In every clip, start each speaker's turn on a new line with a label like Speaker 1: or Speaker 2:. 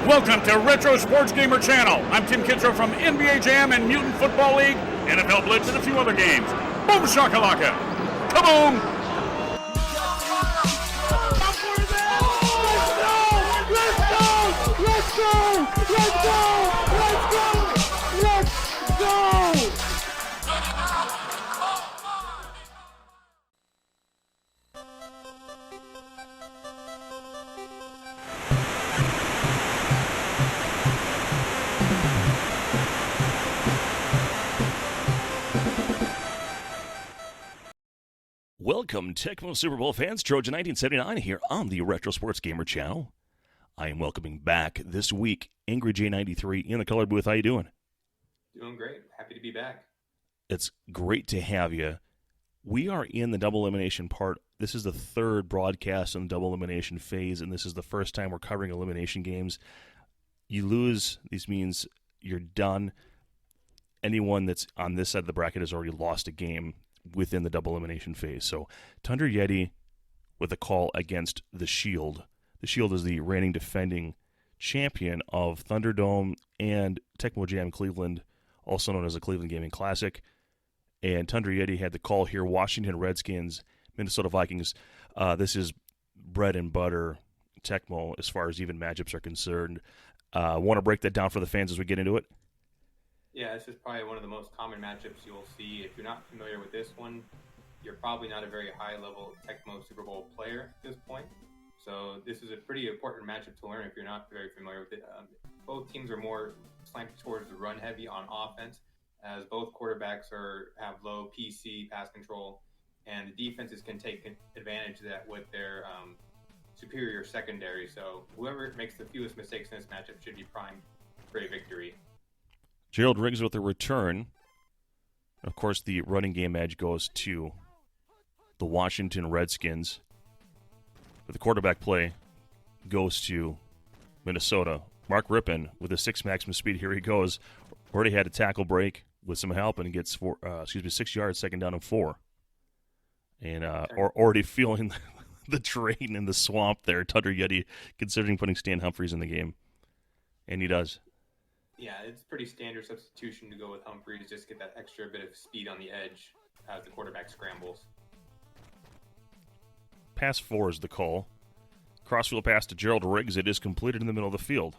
Speaker 1: Welcome to Retro Sports Gamer Channel. I'm Tim Kittredge from NBA Jam and Mutant Football League, NFL Blitz, and a few other games. Boom shakalaka! Kaboom! Let's go!
Speaker 2: Welcome, Tecmo Super Bowl fans. Trojan 1979 here on the Retro Sports Gamer Channel. I am welcoming back this week Angry J93 in the color booth. How you doing?
Speaker 3: Doing great. Happy to be back.
Speaker 2: It's great to have you. We are in the double elimination part. This is the third broadcast in the double elimination phase, and this is the first time we're covering elimination games. You lose, this means you're done. Anyone that's on this side of the bracket has already lost a game within the double elimination phase. So Tundra Yeti with a call against the Shield. The Shield is the reigning defending champion of Thunderdome and Tecmo Jam Cleveland, also known as the Cleveland Gaming Classic. And Tundra Yeti had the call here, Washington Redskins, Minnesota Vikings. This is bread and butter Tecmo as far as even matchups are concerned. Want to break that down for the fans as we get into it?
Speaker 3: Yeah, this is probably one of the most common matchups you'll see. If you're not familiar with this one, you're probably not a very high-level Tecmo Super Bowl player at this point. So this is a pretty important matchup to learn if you're not very familiar with it. Both teams are more slanted towards the run-heavy on offense, as both quarterbacks have low PC pass control, and the defenses can take advantage of that with their superior secondary. So whoever makes the fewest mistakes in this matchup should be primed for a victory.
Speaker 2: Gerald Riggs with a return. Of course, the running game edge goes to the Washington Redskins. But the quarterback play goes to Minnesota. Mark Rippon with a 6 maximum speed. Here he goes. Already had a tackle break with some help and gets 6 yards, second down and 4. And already feeling the terrain in the swamp there. Tundra Yeti considering putting Stan Humphries in the game. And he does.
Speaker 3: Yeah, it's pretty standard substitution to go with Humphries, just get that extra bit of speed on the edge as the quarterback scrambles.
Speaker 2: Pass 4 is the call. Crossfield pass to Gerald Riggs. It is completed in the middle of the field.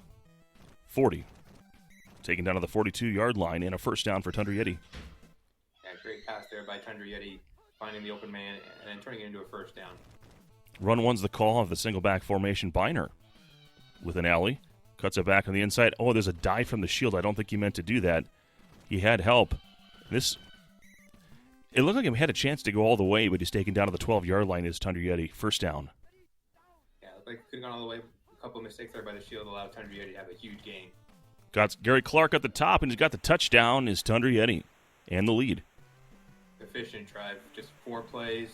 Speaker 2: 40. Taken down to the 42-yard line and a first down for Tundra Yeti.
Speaker 3: Yeah, great pass there by Tundra Yeti, finding the open man and then turning it into a first down.
Speaker 2: Run 1's the call of the single back formation. Biner with an alley. Cuts it back on the inside. Oh, there's a dive from the Shield. I don't think he meant to do that. He had help. It looked like he had a chance to go all the way, but he's taken down to the 12-yard line as Tundra Yeti. First down.
Speaker 3: Yeah, it looked like he could have gone all the way. A couple of mistakes there by the Shield allowed Tundra Yeti to have a huge gain.
Speaker 2: Got Gary Clark at the top, and he's got the touchdown is Tundra Yeti and the lead.
Speaker 3: Efficient drive. Just 4 plays,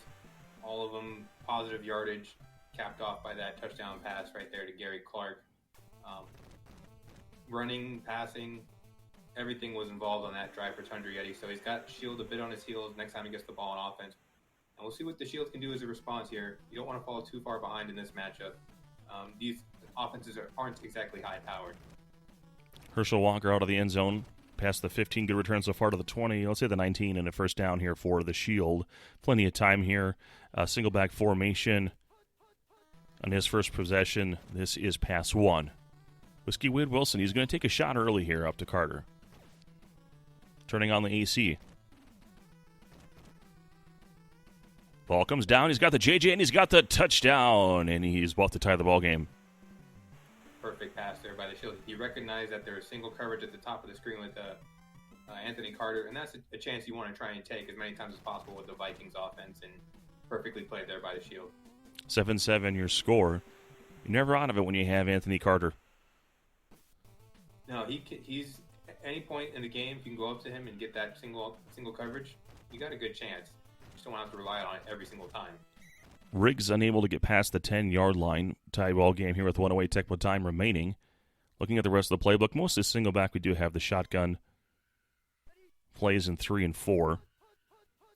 Speaker 3: all of them positive yardage, capped off by that touchdown pass right there to Gary Clark. Running, passing, everything was involved on that drive for Tundra Yeti. So he's got Shield a bit on his heels next time he gets the ball on offense. And we'll see what the Shield can do as a response here. You don't want to fall too far behind in this matchup. These offenses aren't exactly high-powered.
Speaker 2: Herschel Walker out of the end zone. Past the 15, good return so far to the 20. Let's say the 19 and a first down here for the Shield. Plenty of time here. Single back formation on his first possession. This is pass 1. Whiskey Wade Wilson, he's going to take a shot early here up to Carter. Turning on the AC. Ball comes down. He's got the JJ, and he's got the touchdown, and he's about to tie the ball game.
Speaker 3: Perfect pass there by the Shield. He recognized that there was single coverage at the top of the screen with Anthony Carter, and that's a chance you want to try and take as many times as possible with the Vikings offense, and perfectly played there by the Shield.
Speaker 2: 7-7 your score. You're never out of it when you have Anthony Carter.
Speaker 3: No, he's at any point in the game, if you can go up to him and get that single coverage, you got a good chance. You just don't want to have to rely on it every single time.
Speaker 2: Riggs unable to get past the 10-yard line. Tie ball game here with 1:08 Tecmo time remaining. Looking at the rest of the playbook, most is single back. We do have the shotgun plays in 3 and 4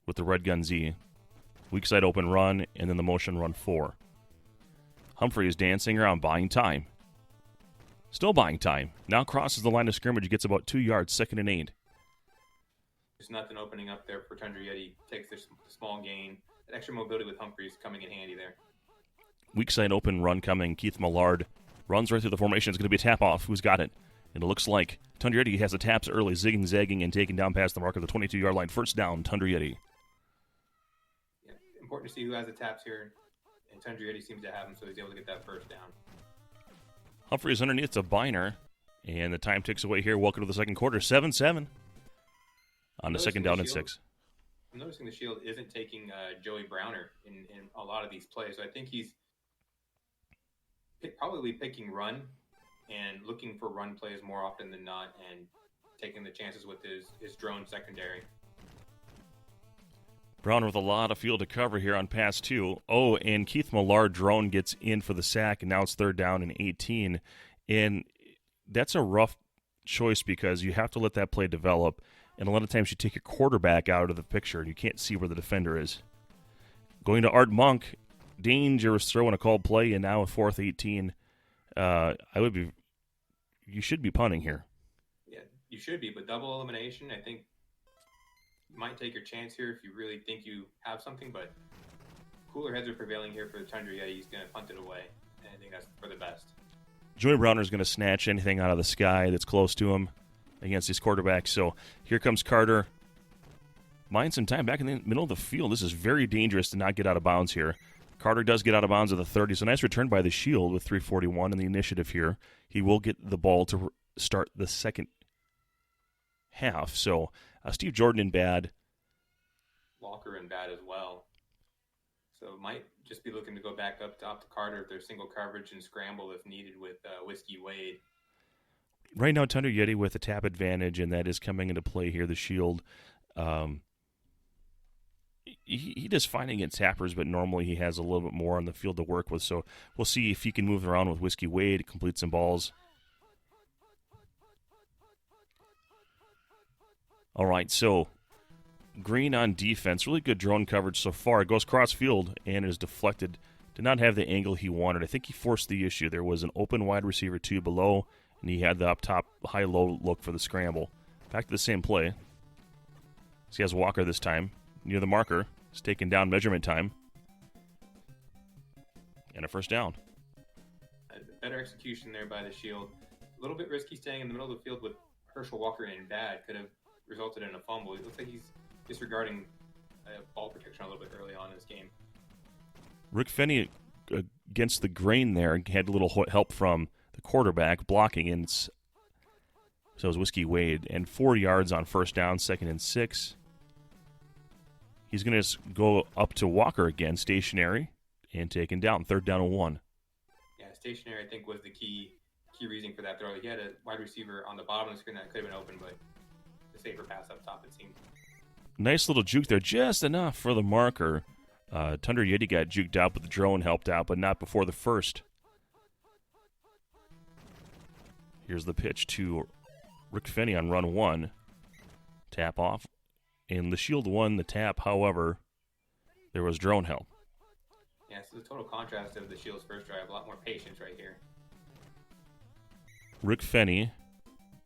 Speaker 2: with the red gun Z. Weak side open run, and then the motion run 4. Humphrey is dancing around, buying time. Still buying time. Now crosses the line of scrimmage, gets about 2 yards, 2nd and 8.
Speaker 3: There's nothing opening up there for Tundra Yeti. Takes the small gain. That extra mobility with Humphreys coming in handy there.
Speaker 2: Weak side open run coming. Keith Millard runs right through the formation. It's going to be a tap off. Who's got it? And it looks like Tundra Yeti has the taps early, zigging, zagging, and taking down past the mark of the 22-yard line. First down, Tundra Yeti.
Speaker 3: Yeah, important to see who has the taps here. And Tundra Yeti seems to have them, so he's able to get that first down.
Speaker 2: Humphreys underneath to Biner. And the time ticks away here. Welcome to the second quarter. 7-7 on the second down and 6.
Speaker 3: I'm noticing the Shield isn't taking Joey Browner in a lot of these plays. So I think he's probably picking run and looking for run plays more often than not and taking the chances with his drone secondary.
Speaker 2: Browner with a lot of field to cover here on pass 2. Oh, and Keith Millard drone gets in for the sack, and now it's 3rd down and 18. And that's a rough choice because you have to let that play develop. And a lot of times you take your quarterback out of the picture and you can't see where the defender is. Going to Art Monk, dangerous throw in a called play, and now a 4th 18. You should be punting here.
Speaker 3: Yeah, you should be, but double elimination, I think you might take your chance here if you really think you have something, but cooler heads are prevailing here for the Tundra Yeti. He's going to punt it away, and I think that's for the best.
Speaker 2: Joey Browner is going to snatch anything out of the sky that's close to him against these quarterbacks. So here comes Carter. Buying some time back in the middle of the field. This is very dangerous to not get out of bounds here. Carter does get out of bounds at the 30. So nice return by the Shield with 3:41 in the initiative here. He will get the ball to start the second half. So Steve Jordan in bad.
Speaker 3: Walker in bad as well. So might just be looking to go back up to Carter if there's single coverage and scramble if needed with Whiskey Wade.
Speaker 2: Right now, Tundra Yeti with a tap advantage, and that is coming into play here. The Shield, he does fine against tappers, but normally he has a little bit more on the field to work with. So we'll see if he can move around with Whiskey Wade, complete some balls. All right, so Green on defense. Really good drone coverage so far. It goes cross field and is deflected. Did not have the angle he wanted. I think he forced the issue. There was an open wide receiver 2 below, and he had the up top high-low look for the scramble. Back to the same play. So he has Walker this time near the marker. He's taking down measurement time. And a first down.
Speaker 3: Better execution there by the Shield. A little bit risky staying in the middle of the field with Herschel Walker in bad. Could have resulted in a fumble. It looks like he's disregarding ball protection a little bit early on in this game.
Speaker 2: Rick Fenney against the grain there had a little help from the quarterback blocking, and so it was Whiskey Wade. And 4 yards on first down, 2nd and 6. He's going to go up to Walker again, stationary, and taken down, 3rd down and 1.
Speaker 3: Yeah, stationary I think was the key reason for that throw. He had a wide receiver on the bottom of the screen that could have been open, but the safer pass up top, it seemed.
Speaker 2: Nice little juke there, just enough for the marker. Tundra Yeti got juked out, but the drone helped out, but not before the first. Here's the pitch to Rick Fenney on run 1. Tap off. And the Shield won the tap, however, there was drone help.
Speaker 3: Yeah, so the total contrast of the Shield's first drive, a lot more patience right here.
Speaker 2: Rick Fenney,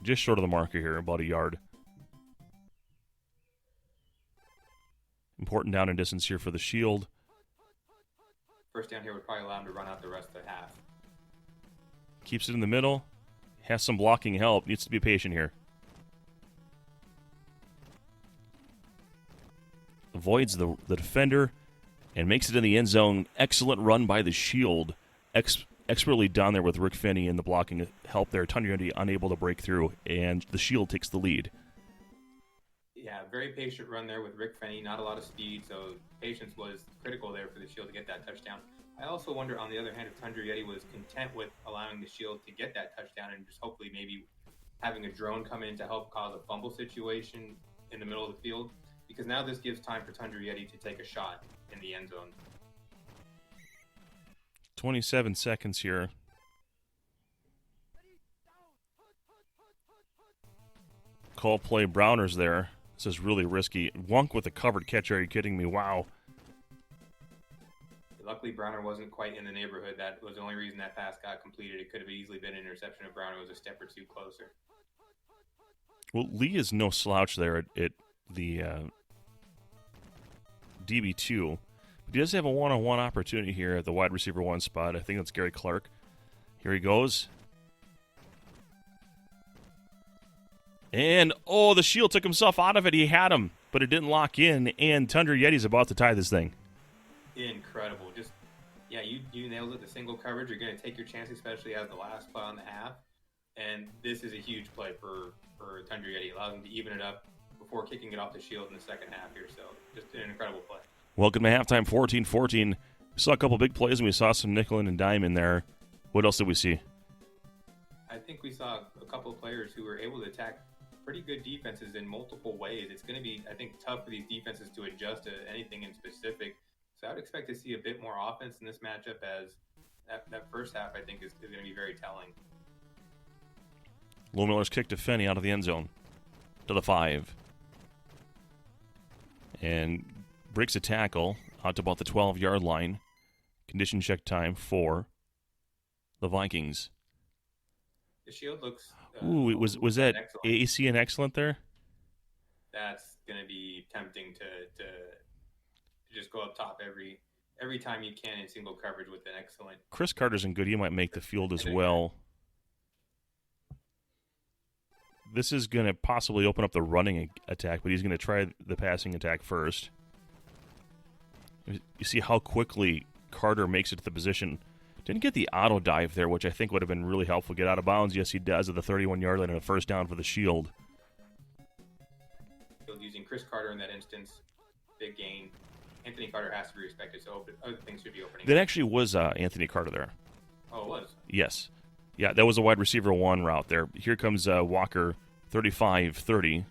Speaker 2: just short of the marker here, about a yard. Important down and distance here for the Shield.
Speaker 3: First down here would probably allow him to run out the rest of the half.
Speaker 2: Keeps it in the middle. Has some blocking help. Needs to be patient here. Avoids the defender and makes it in the end zone. Excellent run by the Shield. Expertly done there with Rick Fenney and the blocking help there. Tundra Yeti unable to break through, and the Shield takes the lead.
Speaker 3: Yeah, very patient run there with Rick Fenney. Not a lot of speed, so patience was critical there for the Shield to get that touchdown. I also wonder, on the other hand, if Tundra Yeti was content with allowing the Shield to get that touchdown and just hopefully maybe having a drone come in to help cause a fumble situation in the middle of the field, because now this gives time for Tundra Yeti to take a shot in the end zone.
Speaker 2: 27 seconds here. Call play, Browner's there. This is really risky. Wunk with a covered catch. Are you kidding me? Wow.
Speaker 3: Luckily, Browner wasn't quite in the neighborhood. That was the only reason that pass got completed. It could have easily been an interception if Browner was a step or two closer.
Speaker 2: Well, Lee is no slouch there at the DB2. But he does have a one-on-one opportunity here at the wide receiver 1 spot. I think that's Gary Clark. Here he goes. And, the Shield took himself out of it. He had him, but it didn't lock in, and Tundra Yeti's about to tie this thing.
Speaker 3: Incredible. You nailed it. The single coverage, you're going to take your chance, especially as the last play on the half. And this is a huge play for Tundra Yeti. Allows him to even it up before kicking it off the Shield in the second half here. So just an incredible play.
Speaker 2: Welcome to halftime, 14-14. We saw a couple big plays, and we saw some nickel and dime in there. What else did we see?
Speaker 3: I think we saw a couple of players who were able to attack pretty good defenses in multiple ways. It's going to be, I think, tough for these defenses to adjust to anything in specific. So I would expect to see a bit more offense in this matchup, as that first half, I think, is going to be very telling.
Speaker 2: Lohmiller's kick to Finney out of the end zone to the 5. And breaks a tackle out to about the 12-yard line. Condition check time for the Vikings.
Speaker 3: The Shield looks...
Speaker 2: was that
Speaker 3: excellent.
Speaker 2: AC and excellent there?
Speaker 3: That's going to be tempting to just go up top every time you can in single coverage with an excellent...
Speaker 2: Chris Carter's in good. He might make the field as well. This is going to possibly open up the running attack, but he's going to try the passing attack first. You see how quickly Carter makes it to the position. Didn't get the auto dive there, which I think would have been really helpful. Get out of bounds. Yes, he does at the 31-yard line and a first down for the Shield.
Speaker 3: Using Chris Carter in that instance, big gain. Anthony Carter has to be respected, so other things should be opening.
Speaker 2: That actually was Anthony Carter there.
Speaker 3: Oh, it was?
Speaker 2: Yes. Yeah, that was a wide receiver 1 route there. Here comes Walker, 35-30.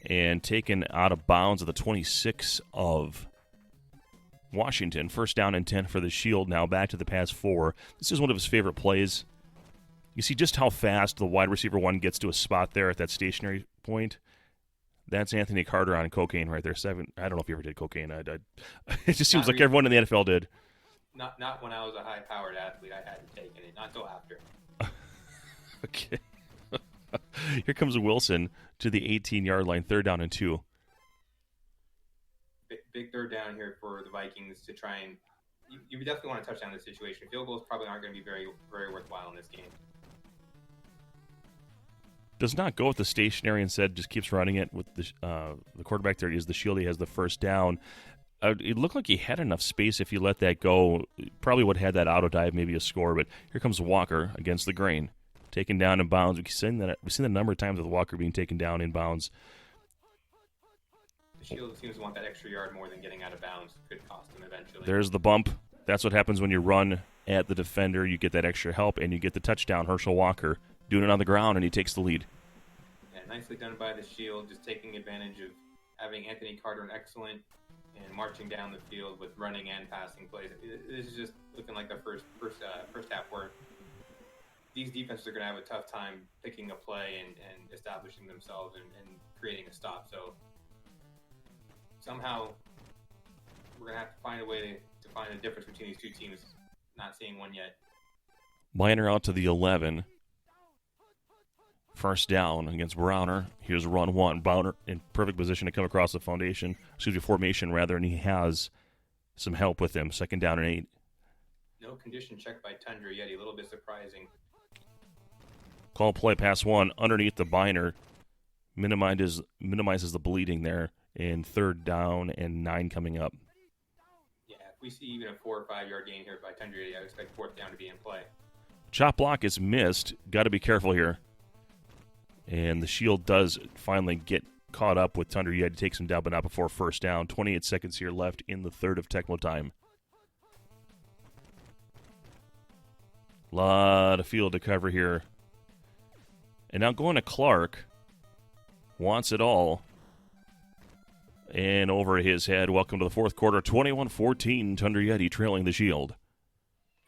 Speaker 2: And taken out of bounds at the 26 of Washington. First down and 10 for the Shield. Now back to the pass 4. This is one of his favorite plays. You see just how fast the wide receiver 1 gets to a spot there at that stationary point. That's Anthony Carter on cocaine right there. 7. I don't know if you ever did cocaine. It just seems like everyone in the NFL did.
Speaker 3: Not when I was a high-powered athlete. I hadn't taken it. Not until after.
Speaker 2: Okay. Here comes Wilson to the 18-yard line. 3rd down and 2.
Speaker 3: Big third down here for the Vikings to try and... You definitely want to touch down this situation. Field goals probably aren't going to be very, very worthwhile in this game.
Speaker 2: Does not go with the stationary, instead just keeps running it with the quarterback there. Is the Shield. He has the first down. It looked like he had enough space if you let that go. Probably would have had that auto dive, maybe a score. But here comes Walker against the grain, taken down in bounds. We've seen that a number of times with Walker being taken down in bounds.
Speaker 3: The Shield seems to want that extra yard more than getting out of bounds. Could cost them eventually.
Speaker 2: There's the bump. That's what happens when you run at the defender. You get that extra help, and you get the touchdown. Herschel Walker doing it on the ground, and he takes the lead.
Speaker 3: Yeah, nicely done by the Shield, just taking advantage of having Anthony Carter an excellent and marching down the field with running and passing plays. This is just looking like the first half where these defenses are going to have a tough time picking a play and establishing themselves and creating a stop. So somehow we're going to have to find a way to find a difference between these two teams. Not seeing one yet.
Speaker 2: Miner out to the 11. First down against Browner. Here's run 1. Browner in perfect position to come across the formation rather, and he has some help with him. 2nd down and 8.
Speaker 3: No condition check by Tundra Yeti. A little bit surprising.
Speaker 2: Call play pass 1 underneath the binder. Minimizes the bleeding there. And 3rd down and 9 coming up.
Speaker 3: Yeah, if we see even a 4 or 5 yard gain here by Tundra Yeti, I would expect 4th down to be in play.
Speaker 2: Chop block is missed. Got to be careful here. And the Shield does finally get caught up with Tundra Yeti. Takes him down, but not before first down. 28 seconds here left in the 3rd of Tecmo time. Lot of field to cover here. And now going to Clark. Wants it all. And over his head. Welcome to the 4th quarter. 21-14. Tundra Yeti trailing the Shield.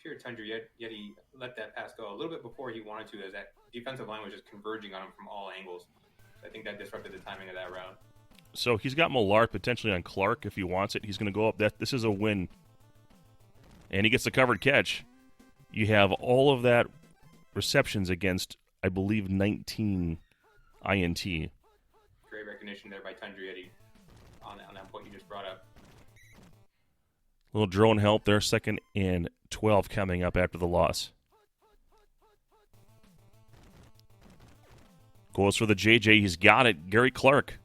Speaker 3: Pure Tundra Yeti let that pass go a little bit before he wanted to, as that defensive line was just converging on him from all angles. So I think that disrupted the timing of that route.
Speaker 2: So he's got Millard potentially on Clark if he wants it. He's going to go up. This is a win. And he gets the covered catch. You have all of that receptions against, I believe, 19 INT.
Speaker 3: Great recognition there by Tundrietti on that point you just brought up.
Speaker 2: Little drone help there. 2nd and 12 coming up after the loss. Goes for the JJ. He's got it. Gary Clark.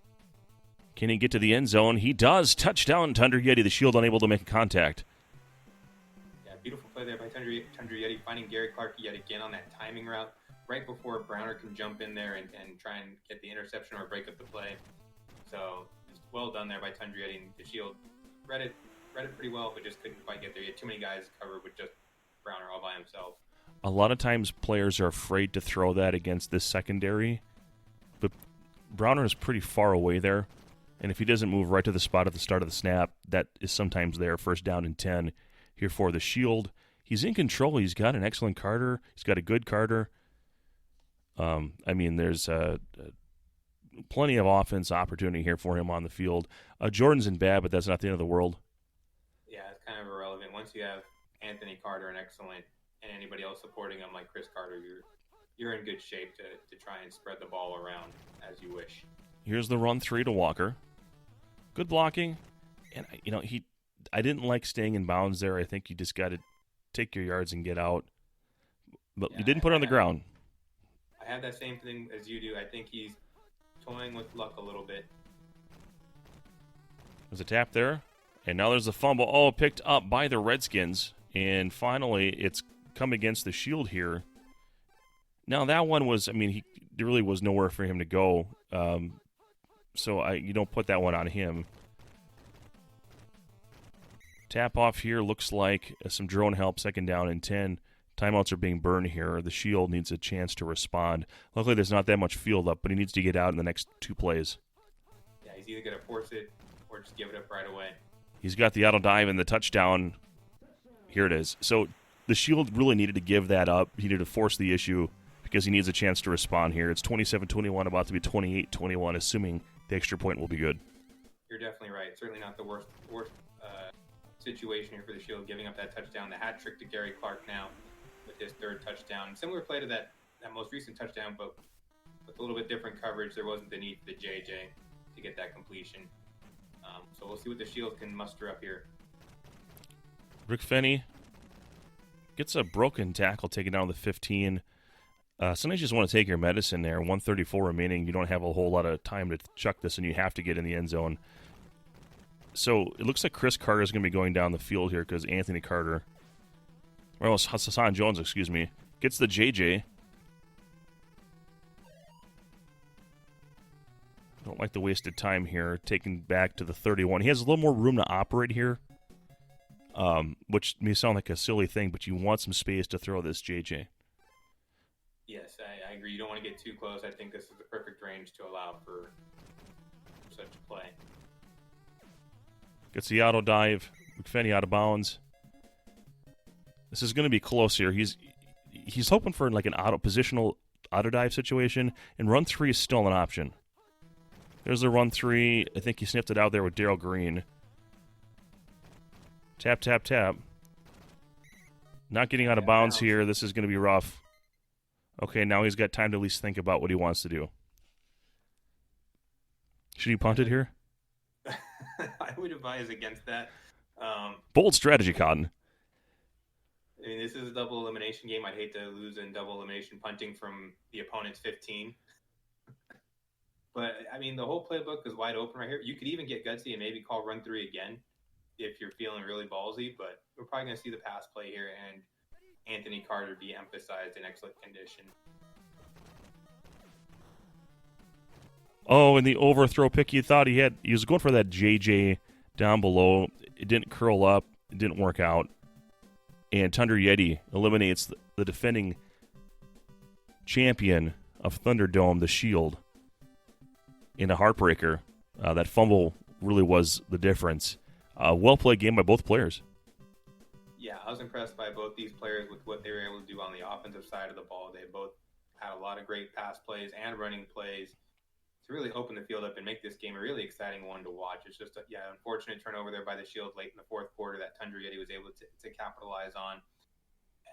Speaker 2: Can he get to the end zone? He does. Touchdown, Tundrietti. The Shield unable to make a contact.
Speaker 3: Yeah, beautiful play there by Tundrietti, finding Gary Clark yet again on that timing route right before Browner can jump in there and try and get the interception or break up the play. So just well done there by Tundrietti. The Shield read it pretty well, but just couldn't quite get there. He had too many guys covered with just Browner all by himself.
Speaker 2: A lot of times players are afraid to throw that against this secondary, but Browner is pretty far away there. And if he doesn't move right to the spot at the start of the snap, that is sometimes there. 1st down and 10 here for the Shield. He's in control. He's got an excellent Carter. He's got a good Carter. There's plenty of offense opportunity here for him on the field. Jordan's in bad, but that's not the end of the world.
Speaker 3: Yeah, it's kind of irrelevant. Once you have Anthony Carter and excellent, and anybody else supporting him like Chris Carter, you're in good shape to try and spread the ball around as you wish.
Speaker 2: Here's the run 3 to Walker. Good blocking. And, I didn't like staying in bounds there. I think you just got to take your yards and get out. But you didn't put it on the ground.
Speaker 3: I have that same thing as you do. I think he's toying with luck a little bit.
Speaker 2: There's a tap there. And now there's a fumble. Oh, picked up by the Redskins. And finally, it's come against the Shield here. Now, that one was, there really was nowhere for him to go. So you don't put that one on him. Tap off here looks like some drone help. 2nd down and 10. Timeouts are being burned here. The Shield needs a chance to respond. Luckily, there's not that much field up, but he needs to get out in the next 2 plays.
Speaker 3: Yeah, he's either going to force it or just give it up right away.
Speaker 2: He's got the auto dive and the touchdown. Here it is. So the Shield really needed to give that up. He needed to force the issue because he needs a chance to respond here. It's 27-21, about to be 28-21, assuming the extra point will be good.
Speaker 3: You're definitely right. Certainly not the worst situation here for the Shield, giving up that touchdown. The hat trick to Gary Clark now with his 3rd touchdown. Similar play to that most recent touchdown, but with a little bit different coverage. There wasn't the need for the JJ to get that completion. So we'll see what the Shield can muster up here.
Speaker 2: Rick Fenney gets a broken tackle taken down to the 15. Sometimes you just want to take your medicine there. 1:34 remaining. You don't have a whole lot of time to chuck this, and you have to get in the end zone. So it looks like Chris Carter is going to be going down the field here because Anthony Carter, well, Hassan Jones, gets the JJ. Don't like the wasted time here. Taken back to the 31. He has a little more room to operate here, which may sound like a silly thing, but you want some space to throw this JJ.
Speaker 3: Yes, I agree. You don't want to get too close. I think this is the perfect range to allow for such a play.
Speaker 2: Gets the auto dive. McFenney out of bounds. This is going to be close here. He's hoping for like an positional auto dive situation, and run 3 is still an option. There's the run 3. I think he sniffed it out there with Darryl Green. Tap, tap, tap. Not getting out of bounds here. This is going to be rough. Okay, now he's got time to at least think about what he wants to do. Should he punt it here?
Speaker 3: I would advise against that.
Speaker 2: Bold strategy, Cotton.
Speaker 3: I mean, this is a double elimination game. I'd hate to lose in double elimination punting from the opponent's 15. But, the whole playbook is wide open right here. You could even get gutsy and maybe call run 3 again if you're feeling really ballsy. But we're probably going to see the pass play here and Anthony Carter be emphasized in excellent condition.
Speaker 2: Oh, and the overthrow pick he thought he was going for that JJ down below. It didn't curl up. It didn't work out. And Tundrietti eliminates the defending champion of Thunderdome, the Shield, in a heartbreaker. That fumble really was the difference. Well-played game by both players.
Speaker 3: Yeah, I was impressed by both these players with what they were able to do on the offensive side of the ball. They both had a lot of great pass plays and running plays. to really open the field up and make this game a really exciting one to watch. It's just a unfortunate turnover there by the Shield late in the fourth quarter that Tundra Yeti was able to capitalize on.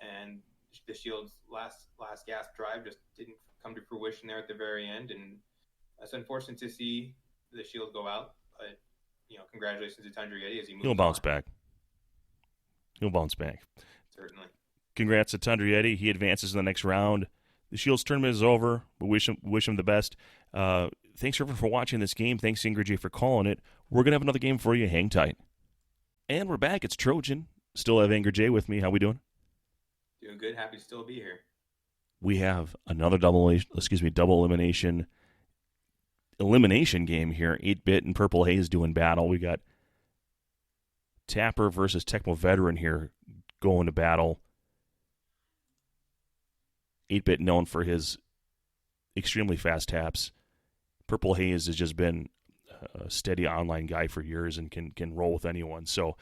Speaker 3: And the Shield's last gasp drive just didn't come to fruition there at the very end. And it's unfortunate to see the Shield go out. But, congratulations to Tundra Yeti as he moves
Speaker 2: He'll bounce
Speaker 3: on.
Speaker 2: back. He'll bounce back.
Speaker 3: Certainly.
Speaker 2: Congrats to Tundra Yeti. He advances in the next round. The Shield's tournament is over. We wish him the best. Thanks, everyone, for watching this game. Thanks, Ingrid J, for calling it. We're going to have another game for you. Hang tight. And we're back. It's Trojan. Still have Ingrid J with me. How we doing?
Speaker 3: Doing good. Happy to still be here.
Speaker 2: We have another double elimination game here. 8-Bit and Purple Haze doing battle. We got Tapper versus Tecmo Veteran here going to battle. 8-Bit known for his extremely fast taps. Purple Haze has just been a steady online guy for years and can roll with anyone. So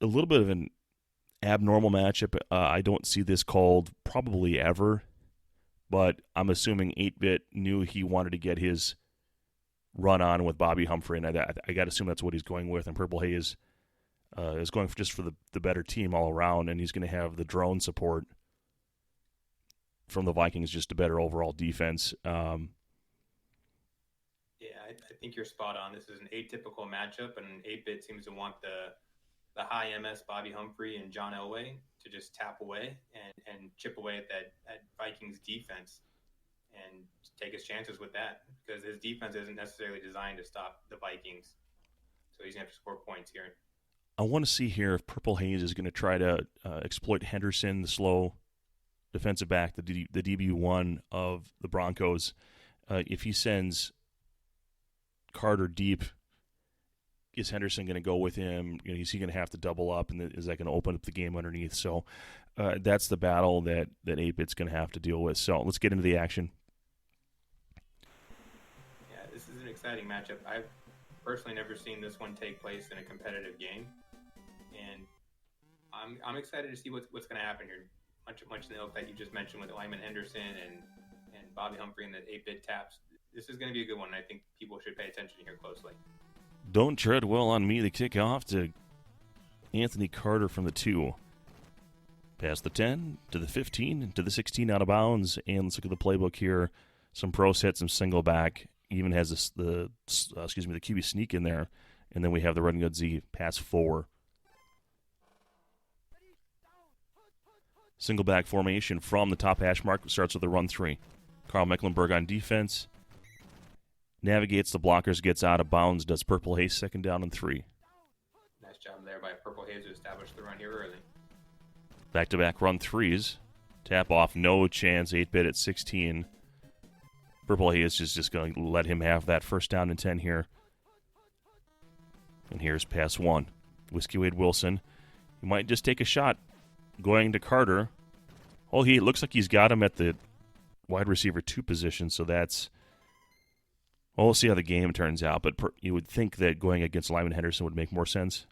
Speaker 2: a little bit of an abnormal matchup. I don't see this called probably ever, but I'm assuming 8-Bit knew he wanted to get his run on with Bobby Humphrey, and I got to assume that's what he's going with. And Purple Haze is going just for the better team all around, and he's going to have the drone support from the Vikings, just a better overall defense.
Speaker 3: I think you're spot on. This is an atypical matchup, and 8-Bit seems to want the high MS Bobby Humphrey and John Elway to just tap away and chip away at that Vikings defense and take his chances with that, because his defense isn't necessarily designed to stop the Vikings. So he's going to have to score points here.
Speaker 2: I want to see here if Purple Haze is going to try to exploit Henderson, the slow defensive back, the DB1 of the Broncos. If he sends Carter deep, is Henderson going to go with him? Is he going to have to double up, and is that going to open up the game underneath? So that's the battle that 8-Bit's going to have to deal with. So let's get into the action.
Speaker 3: Yeah, this is an exciting matchup. I've personally never seen this one take place in a competitive game, and I'm excited to see what's going to happen here. Much in the ilk that you just mentioned with Lyman Henderson and Bobby Humphrey and the 8-Bit taps. This is going to be a good one. I think people should pay attention here closely.
Speaker 2: Don't tread well on me. The kickoff to Anthony Carter from the 2. Past the 10, to the 15, to the 16 out of bounds. And let's look at the playbook here. Some pro set, some single back. Even has the QB sneak in there. And then we have the running good Z pass 4. Single back formation from the top hash mark. Starts with a run 3. Carl Mecklenburg on defense. Navigates the blockers, gets out of bounds, does Purple Haze, 2nd down and 3.
Speaker 3: Nice job there by Purple Haze to establish the run here early.
Speaker 2: Back-to-back run 3s. Tap off, no chance, 8-Bit at 16. Purple Haze is just going to let him have that 1st down and 10 here. And here's pass 1. Whiskey Wade Wilson. He might just take a shot going to Carter. Oh, it looks like he's got him at the wide receiver 2 position, so that's... Well, we'll see how the game turns out, but you would think that going against Lyman Henderson would make more sense.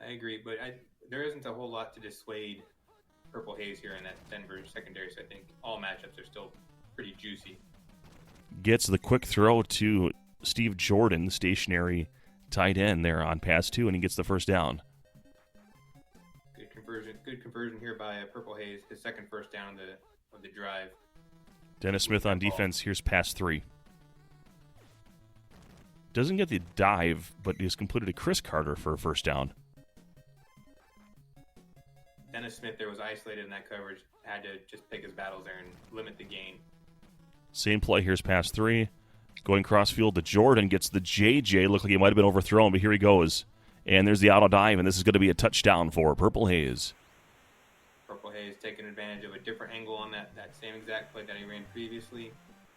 Speaker 3: I agree, but there isn't a whole lot to dissuade Purple Haze here in that Denver secondary, so I think all matchups are still pretty juicy.
Speaker 2: Gets the quick throw to Steve Jordan, stationary tight end there on pass 2, and he gets the 1st down.
Speaker 3: Good conversion here by Purple Haze, his 2nd 1st down of the drive.
Speaker 2: Dennis Smith on defense. Here's pass 3. Doesn't get the dive, but he's completed a Chris Carter for a 1st down.
Speaker 3: Dennis Smith there was isolated in that coverage. Had to just pick his battles there and limit the gain.
Speaker 2: Same play. Here's pass 3. Going crossfield to Jordan. Gets the JJ. Looked like he might have been overthrown, but here he goes. And there's the auto dive, and this is going to be a touchdown for Purple Haze.
Speaker 3: Purple Haze taking advantage of a different angle on that same exact play that he ran previously,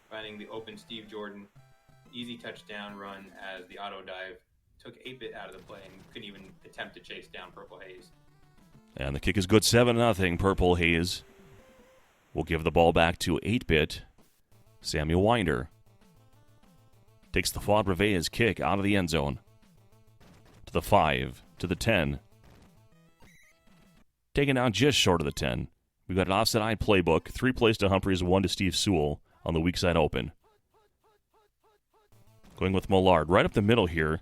Speaker 3: finding the open Steve Jordan. Easy touchdown run as the auto dive took 8-Bit out of the play and couldn't even attempt to chase down Purple Haze.
Speaker 2: And the kick is good, 7-0. Purple Haze will give the ball back to 8-Bit. Samuel Winder takes the Claude Brevet's kick out of the end zone. To the 5, to the 10. Taken down just short of the 10. We've got an offset eye playbook. 3 plays to Humphreys, 1 to Steve Sewell. on the weak side open. Going with Millard. Right up the middle here.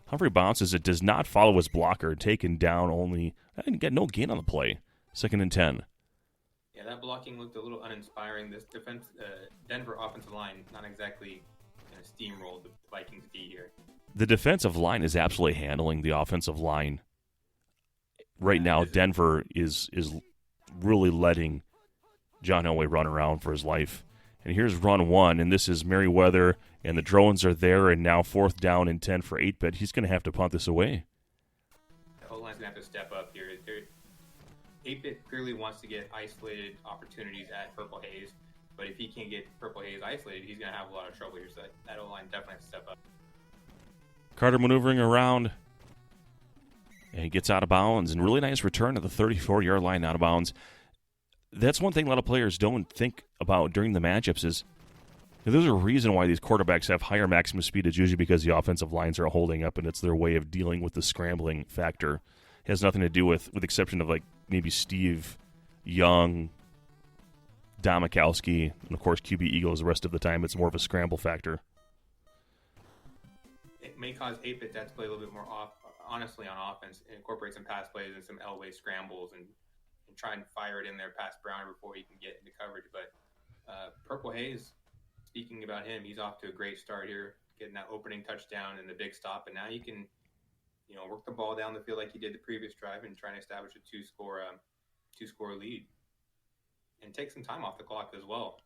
Speaker 2: Humphrey bounces. It does not follow his blocker. Taken down only. I didn't get no gain on the play. 2nd and 10.
Speaker 3: Yeah, that blocking looked a little uninspiring. This defense, Denver offensive line, not exactly going to steamroll the Vikings D here.
Speaker 2: The defensive line is absolutely handling the offensive line. Right now, Denver is really letting John Elway run around for his life. And here's run 1, and this is Merriweather, and the drones are there, and now 4th down and 10 for 8-bit. He's going to have to punt this away.
Speaker 3: The O-line's going to have to step up here. 8-bit clearly wants to get isolated opportunities at Purple Haze, but if he can't get Purple Haze isolated, he's going to have a lot of trouble here. So that O-line definitely has to step up.
Speaker 2: Carter maneuvering around, and he gets out of bounds, and really nice return to the 34-yard line out of bounds. That's one thing a lot of players don't think about during the matchups is there's a reason why these quarterbacks have higher maximum speed. It's usually because the offensive lines are holding up, and it's their way of dealing with the scrambling factor. It has nothing to do with the exception of like maybe Steve Young, Domikowski, and of course QB Eagles. The rest of the time, it's more of a scramble factor.
Speaker 3: It may cause 8-bit to play a little bit more honestly on offense, incorporate some pass plays and some Elway scrambles and try and fire it in there past Browner before he can get into coverage. But Purple Haze, speaking about him, he's off to a great start here, getting that opening touchdown and the big stop. And now you can, work the ball down the field like he did the previous drive and try to establish a two-score lead and take some time off the clock as well.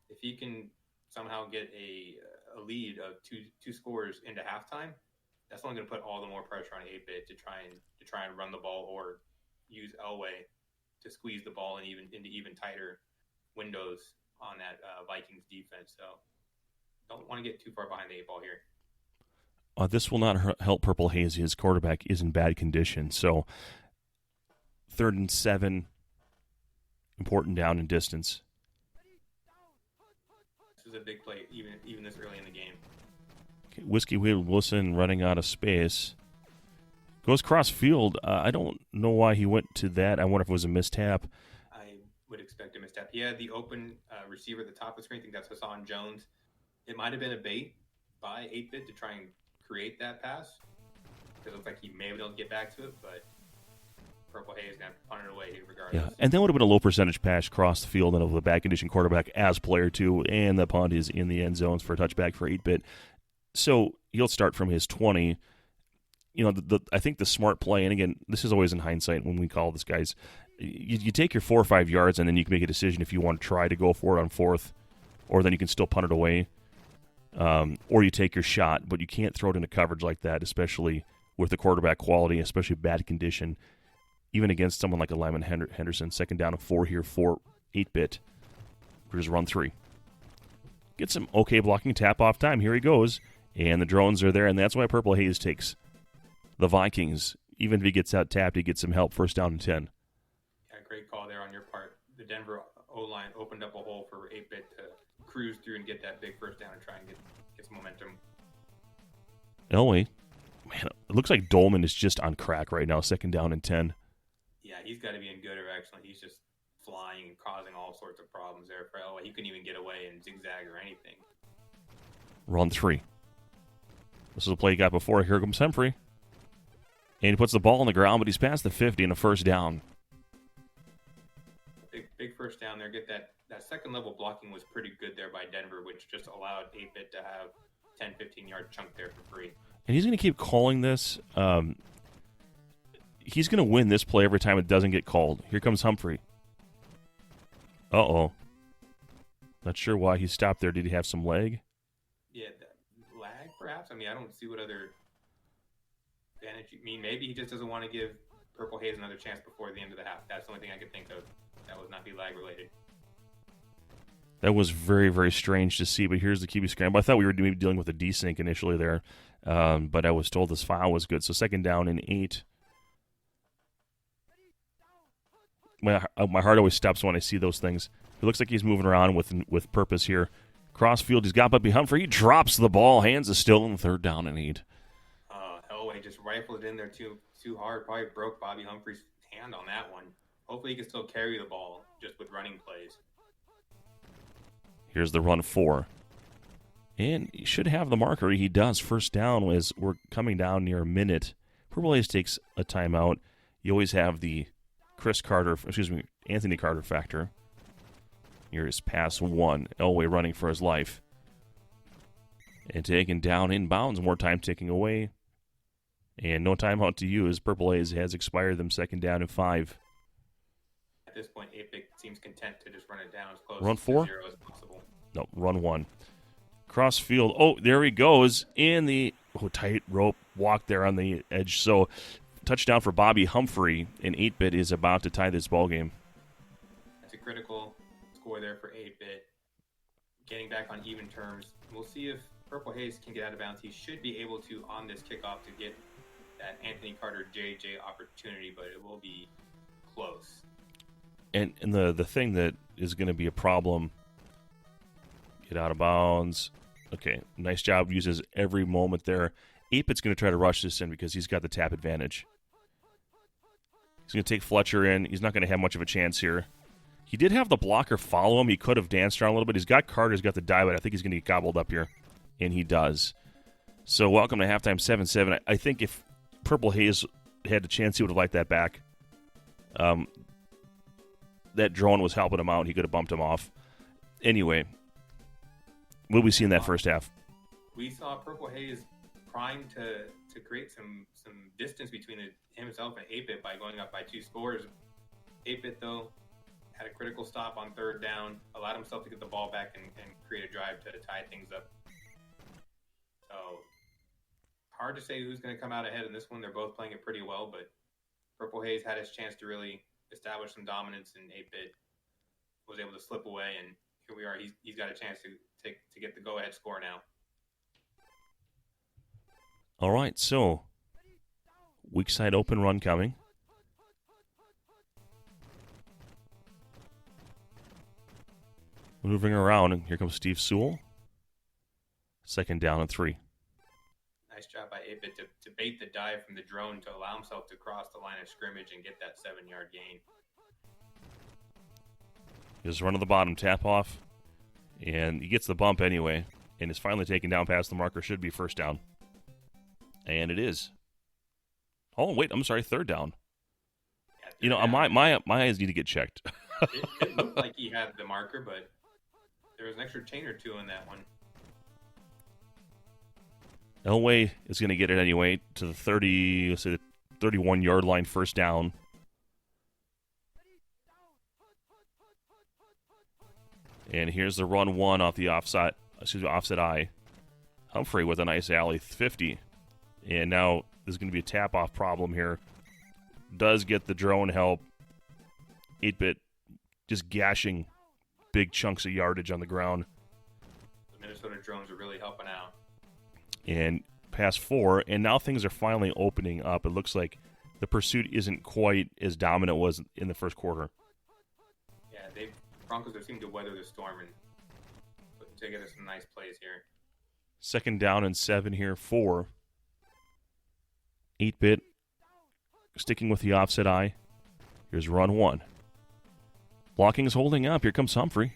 Speaker 3: If he can somehow get a lead of two scores into halftime, that's only going to put all the more pressure on 8-bit to try and run the ball or use Elway to squeeze the ball into even tighter windows on that Vikings defense. So don't want to get too far behind the 8 ball here.
Speaker 2: This will not help Purple Haze. His quarterback is in bad condition. So 3rd and 7, important down and distance.
Speaker 3: This is a big play, even this early in the game.
Speaker 2: Okay, Whiskey Wheel Wilson running out of space. Goes cross field. I don't know why he went to that. I wonder if it was a mistap.
Speaker 3: I would expect a mistap. He had the open receiver at the top of the screen. I think that's Hassan Jones. It might have been a bait by 8-bit to try and create that pass. It looks like he may be able to get back to it, but Purple Haze going to punt it away regardless.
Speaker 2: Yeah, and that would have been a low percentage pass across the field and of the back condition quarterback as player 2, and the punt is in the end zones for a touchback for 8-bit. So he'll start from his 20. I think the smart play, and again, this is always in hindsight when we call this, guys, you take your 4 or 5 yards, and then you can make a decision if you want to try to go for it on 4th, or then you can still punt it away, or you take your shot, but you can't throw it into coverage like that, especially with the quarterback quality, especially bad condition, even against someone like Lyman Henderson. 2nd down and 4 here for 8-bit. Here's run 3. Get some okay blocking, tap off time. Here he goes, and the drones are there, and that's why Purple Haze takes the Vikings. Even if he gets out tapped, he gets some help. 1st down and 10.
Speaker 3: Yeah, great call there on your part. The Denver O-line opened up a hole for 8-bit to cruise through and get that big 1st down and try and get some momentum.
Speaker 2: Elway, man, it looks like Dolman is just on crack right now. 2nd down and 10.
Speaker 3: Yeah, he's got to be in good direction. He's just flying and causing all sorts of problems there for Elway. He couldn't even get away and zigzag or anything.
Speaker 2: Run 3. This is a play he got before. Here comes Humphrey. And he puts the ball on the ground, but he's past the 50 and a 1st down.
Speaker 3: Big 1st down there. Get that second level blocking was pretty good there by Denver, which just allowed 8-bit to have 10, 15-yard chunk there for free.
Speaker 2: And he's going to keep calling this. He's going to win this play every time it doesn't get called. Here comes Humphrey. Uh-oh. Not sure why he stopped there. Did he have some lag?
Speaker 3: Yeah, lag perhaps? I mean, I don't see what other advantage. I mean, maybe he just doesn't want to give Purple Haze another chance before the end of the half. That's the only thing I could think of. That would not be lag related.
Speaker 2: That was very, very strange to see, but here's the QB scramble. I thought we were maybe dealing with a desync initially there, but I was told this file was good. So 2nd down and 8. My heart always stops when I see those things. It looks like he's moving around with purpose here. Crossfield, he's got Bubby Humphrey. He drops the ball. Hands is still in 3rd down and 8.
Speaker 3: Elway just rifled it in there too hard. Probably broke Bobby Humphrey's hand on that one. Hopefully he can still carry the ball just with running plays.
Speaker 2: Here's the run 4. And he should have the marker. He does. First down as we're coming down near a minute. Purple Haze takes a timeout. You always have the Anthony Carter factor. Here's pass 1. Elway running for his life. And taken down inbounds. More time ticking away. And no timeout to use. Purple Haze has expired them. Second down and 5.
Speaker 3: At this point, Epic seems content to just run it down as close
Speaker 2: Run
Speaker 3: to
Speaker 2: 4?
Speaker 3: 0 as possible.
Speaker 2: No, run 1. Cross field. Oh, there he goes. In the tight rope walk there on the edge. So, touchdown for Bobby Humphrey. And 8-Bit is about to tie this ball game.
Speaker 3: That's a critical score there for 8-Bit. Getting back on even terms. We'll see if Purple Haze can get out of bounds. He should be able to on this kickoff to get that Anthony Carter JJ opportunity, but it will be close.
Speaker 2: And the thing that is going to be a problem, get out of bounds. Okay, nice job. Uses every moment there. 8-Bit's going to try to rush this in because he's got the tap advantage. He's going to take Fletcher in. He's not going to have much of a chance here. He did have the blocker follow him. He could have danced around a little bit. He's got Carter. He's got the die, but I think he's going to get gobbled up here. And he does. So welcome to halftime 7-7. I think if Purple Haze had a chance, he would have liked that back. That drone was helping him out. He could have bumped him off. Anyway, what did we see in that first half?
Speaker 3: We saw Purple Haze primed to create some distance between himself and 8-Bit by going up by 2 scores. 8-Bit, though, had a critical stop on third down, allowed himself to get the ball back and create a drive to tie things up. So, hard to say who's going to come out ahead in this one. They're both playing it pretty well, but Purple Haze had his chance to really establish some dominance, and 8-Bit was able to slip away, and here we are. He's got a chance to get the go-ahead score now.
Speaker 2: All right, so weak side open run coming. Moving around, and here comes Steve Sewell. Second down and 3.
Speaker 3: Nice job by 8-Bit to bait the dive from the drone to allow himself to cross the line of scrimmage and get that 7-yard gain.
Speaker 2: He's running the bottom, tap off, and he gets the bump anyway, and is finally taken down past the marker. Should be first down. And it is. Oh, wait, I'm sorry, third down. Yeah, down. My eyes need to get checked.
Speaker 3: It looked like he had the marker, but there was an extra chain or two in that one.
Speaker 2: Elway is going to get it anyway to the 31-yard line, first down. And here's the run 1 off the offset eye. Humphrey with a nice alley, 50. And now there's going to be a tap-off problem here. Does get the drone help. 8-Bit just gashing big chunks of yardage on the ground.
Speaker 3: The Minnesota drones are really helping out.
Speaker 2: And pass 4, and now things are finally opening up. It looks like the pursuit isn't quite as dominant was in the first quarter.
Speaker 3: Yeah, Broncos have seemed to weather the storm and put together some nice plays here.
Speaker 2: Second down and 7 here for 8-Bit, sticking with the offset eye. Here's run 1. Blocking is holding up. Here comes Humphrey.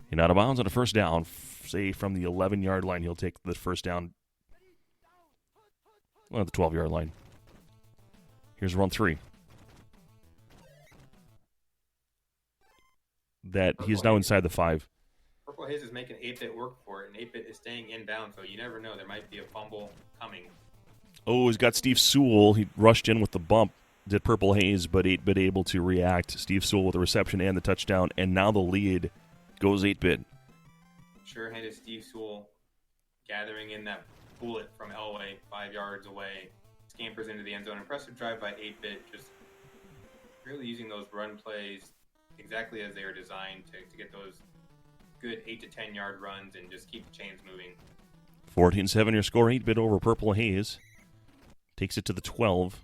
Speaker 2: And out of bounds on a first down. Say from the 11-yard line, he'll take the first down. Well, the 12-yard line. Here's run 3. He's now inside the 5.
Speaker 3: Purple Haze is making 8-Bit work for it, and 8-Bit is staying inbound, so you never know. There might be a fumble coming.
Speaker 2: Oh, he's got Steve Sewell. He rushed in with the bump. Did Purple Haze, but 8-Bit able to react. Steve Sewell with the reception and the touchdown, and now the lead goes 8-Bit.
Speaker 3: Sure-handed Steve Sewell gathering in that bullet from Elway, 5 yards away. Scampers into the end zone. Impressive drive by 8-Bit, just really using those run plays exactly as they are designed to get those good 8 to 10 yard runs and just keep the chains moving.
Speaker 2: 14-7 your score, 8-Bit over Purple Haze. Takes it to the 12.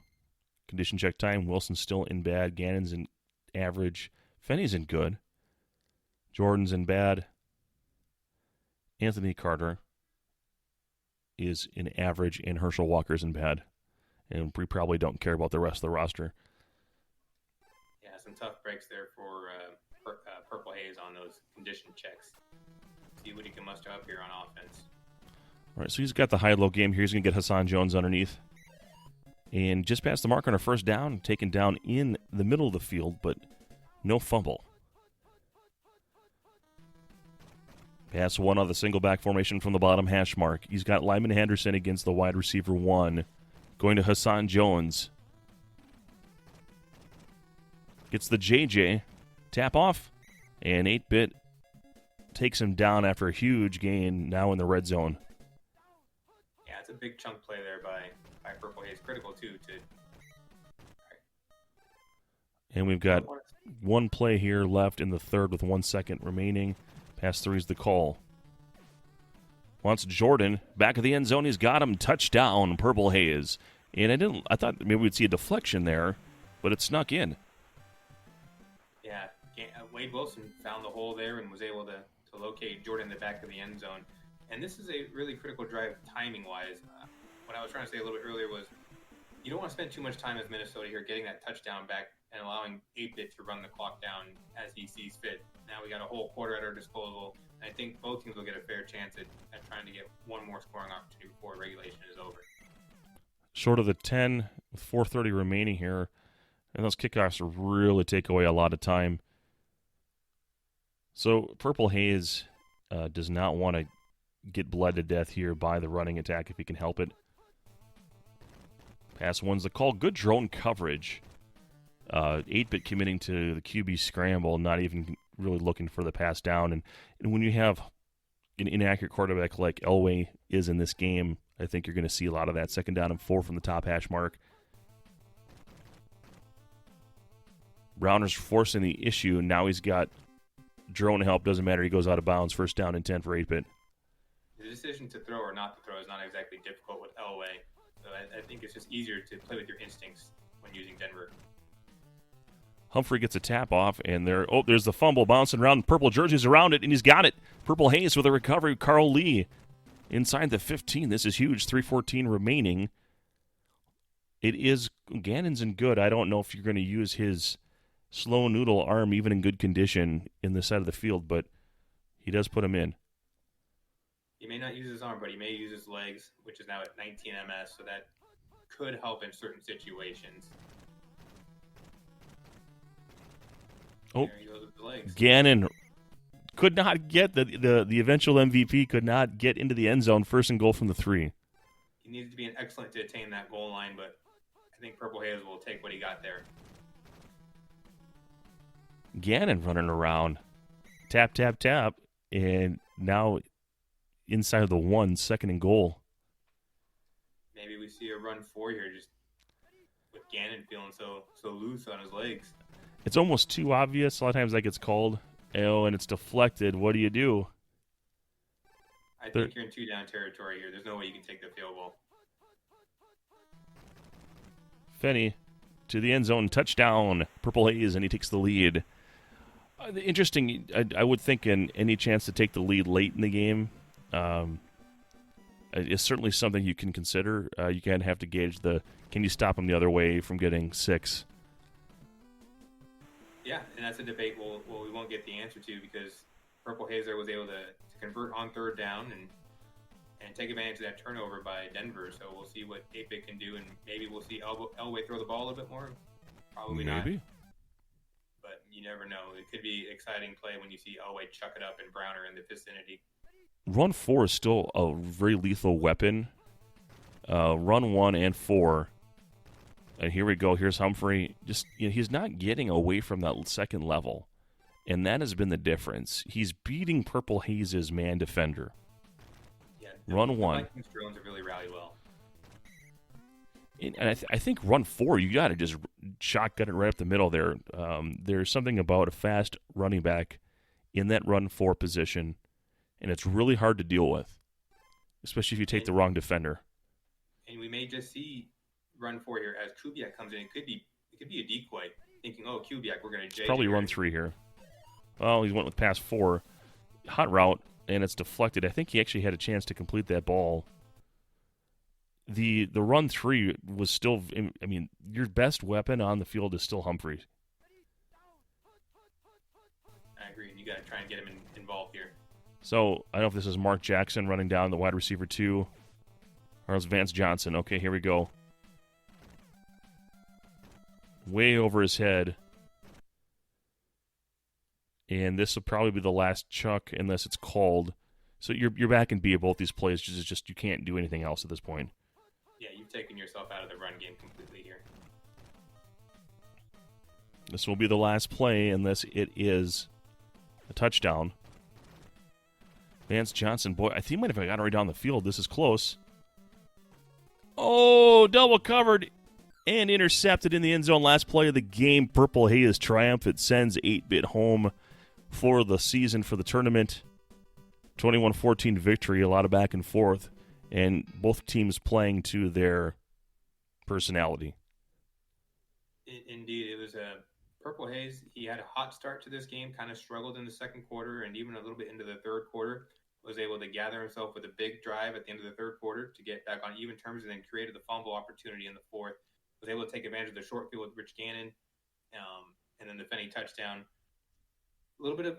Speaker 2: Condition check time. Wilson's still in bad. Gannon's in average. Fenney's in good. Jordan's in bad. Anthony Carter is in average, and Herschel Walker's in bad. And we probably don't care about the rest of the roster.
Speaker 3: Yeah, some tough breaks there for Purple Haze on those condition checks. see what he can muster up here on offense.
Speaker 2: All right, so he's got the high-low game here. He's going to get Hassan Jones underneath. And just past the mark on a first down, taken down in the middle of the field, but no fumble. Pass one on the single back formation from the bottom hash mark. He's got Lyman Henderson against the wide receiver 1. Going to Hassan Jones. Gets the JJ. Tap off. And 8-Bit takes him down after a huge gain now in the red zone.
Speaker 3: Yeah, it's a big chunk play there by Purple Haze. Critical, too.
Speaker 2: And we've got one play here left in the third with 1 second remaining. Pass 3 is the call. Wants Jordan. Back of the end zone. He's got him. Touchdown, Purple Haze. And I thought maybe we'd see a deflection there, but it snuck in.
Speaker 3: Yeah, Wade Wilson found the hole there and was able to locate Jordan in the back of the end zone. And this is a really critical drive timing-wise. What I was trying to say a little bit earlier was you don't want to spend too much time as Minnesota here getting that touchdown back and allowing 8-Bit to run the clock down as he sees fit. Now we got a whole quarter at our disposal, and I think both teams will get a fair chance at trying to get one more scoring opportunity before regulation is over.
Speaker 2: Short of the 10, with 4:30 remaining here, and those kickoffs really take away a lot of time. So Purple Haze does not want to get bled to death here by the running attack if he can help it. Pass one's the call. Good drone coverage. 8-Bit committing to the QB scramble, not even really looking for the pass down. And when you have an inaccurate quarterback like Elway is in this game, I think you're going to see a lot of that. 2nd down and 4 from the top hash mark. Browner's forcing the issue. Now he's got drone help. Doesn't matter. He goes out of bounds. 1st down and 10 for 8-Bit.
Speaker 3: The decision to throw or not to throw is not exactly difficult with Elway. So I think it's just easier to play with your instincts when using Denver.
Speaker 2: Humphrey gets a tap off, and there's the fumble bouncing around. Purple jerseys around it, and he's got it. Purple Haze with a recovery. Carl Lee inside the 15. This is huge. 3:14 remaining. It is Gannon's in good. I don't know if you're going to use his slow noodle arm even in good condition in the side of the field, but he does put him in.
Speaker 3: He may not use his arm, but he may use his legs, which is now at 19 ms, so that could help in certain situations.
Speaker 2: Oh,
Speaker 3: there he goes with the legs.
Speaker 2: Gannon could not get the eventual MVP, could not get into the end zone. 1st and goal from the 3.
Speaker 3: He needed to be an excellent to attain that goal line, but I think Purple Haze will take what he got there.
Speaker 2: Gannon running around. Tap, tap, tap. And now inside of the 1, 2nd and goal.
Speaker 3: Maybe we see a run 4 here, just with Gannon feeling so loose on his legs.
Speaker 2: It's almost too obvious. A lot of times that gets called, and it's deflected. What do?
Speaker 3: I think you're in 2-down territory here. There's no way you can take the field goal.
Speaker 2: Fenny to the end zone, touchdown, Purple Haze, and he takes the lead. Interesting, I would think any chance to take the lead late in the game is certainly something you can consider. You kind of have to gauge can you stop them the other way from getting 6?
Speaker 3: Yeah, and that's a debate we won't get the answer to because Purple Hazer was able to convert on 3rd down and take advantage of that turnover by Denver. So we'll see what 8-Bit can do, and maybe we'll see Elway throw the ball a little bit more. Probably
Speaker 2: maybe.
Speaker 3: Not. But you never know. It could be exciting play when you see Elway chuck it up and Browner in the vicinity.
Speaker 2: Run 4 is still a very lethal weapon. Run 1 and 4. And here we go. Here's Humphrey. Just he's not getting away from that 2nd level. And that has been the difference. He's beating Purple Haze's man defender.
Speaker 3: Yeah,
Speaker 2: run 1.
Speaker 3: Vikings drones have really rallied well.
Speaker 2: And I think run 4, you got to just shotgun it right up the middle there. There's something about a fast running back in that run 4 position, and it's really hard to deal with, especially if you take the wrong defender.
Speaker 3: And we may just see run 4 here as Kubiak comes in. It could be a decoy, thinking, oh, Kubiak, we're going to
Speaker 2: probably run 3 here. Well, he went with pass 4. Hot route, and it's deflected. I think he actually had a chance to complete that ball. The run 3 was still, I mean, your best weapon on the field is still Humphrey.
Speaker 3: I agree. You got to try and get him involved here.
Speaker 2: So, I don't know if this is Mark Jackson running down the wide receiver 2. Or it's Vance Johnson. Okay, here we go. Way over his head. And this will probably be the last chuck unless it's called. So you're back in B of both these plays. It's just you can't do anything else at this point.
Speaker 3: Yeah, you've taken yourself out of the run game completely here.
Speaker 2: This will be the last play unless it is a touchdown. Vance Johnson, boy, I think he might have gotten right down the field. This is close. Oh, double covered and intercepted in the end zone. Last play of the game. Purple Haze triumph. It sends 8-bit home for the season, for the tournament. 21-14 victory, a lot of back and forth, and both teams playing to their personality.
Speaker 3: Indeed, it was a Purple Haze. He had a hot start to this game, kind of struggled in the second quarter, and even a little bit into the third quarter. Was able to gather himself with a big drive at the end of the third quarter to get back on even terms, and then created the fumble opportunity in the fourth. Was able to take advantage of the short field with Rich Gannon, and then the Fenny touchdown. A little bit of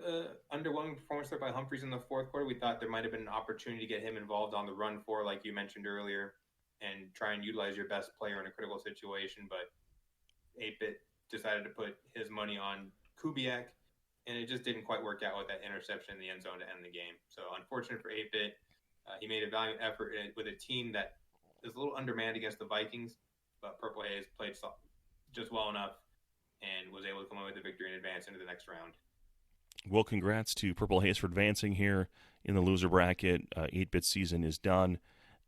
Speaker 3: underwhelming performance there by Humphries in the fourth quarter. We thought there might have been an opportunity to get him involved on the run for, like you mentioned earlier, and try and utilize your best player in a critical situation. But 8-bit decided to put his money on Kubiak, and it just didn't quite work out with that interception in the end zone to end the game. So unfortunate for 8-bit. He made a valiant effort with a team that is a little undermanned against the Vikings, but Purple Haze played just well enough and was able to come away with a victory and advance into the next round.
Speaker 2: Well, congrats to Purple Haze for advancing here in the loser bracket. 8-bit season is done.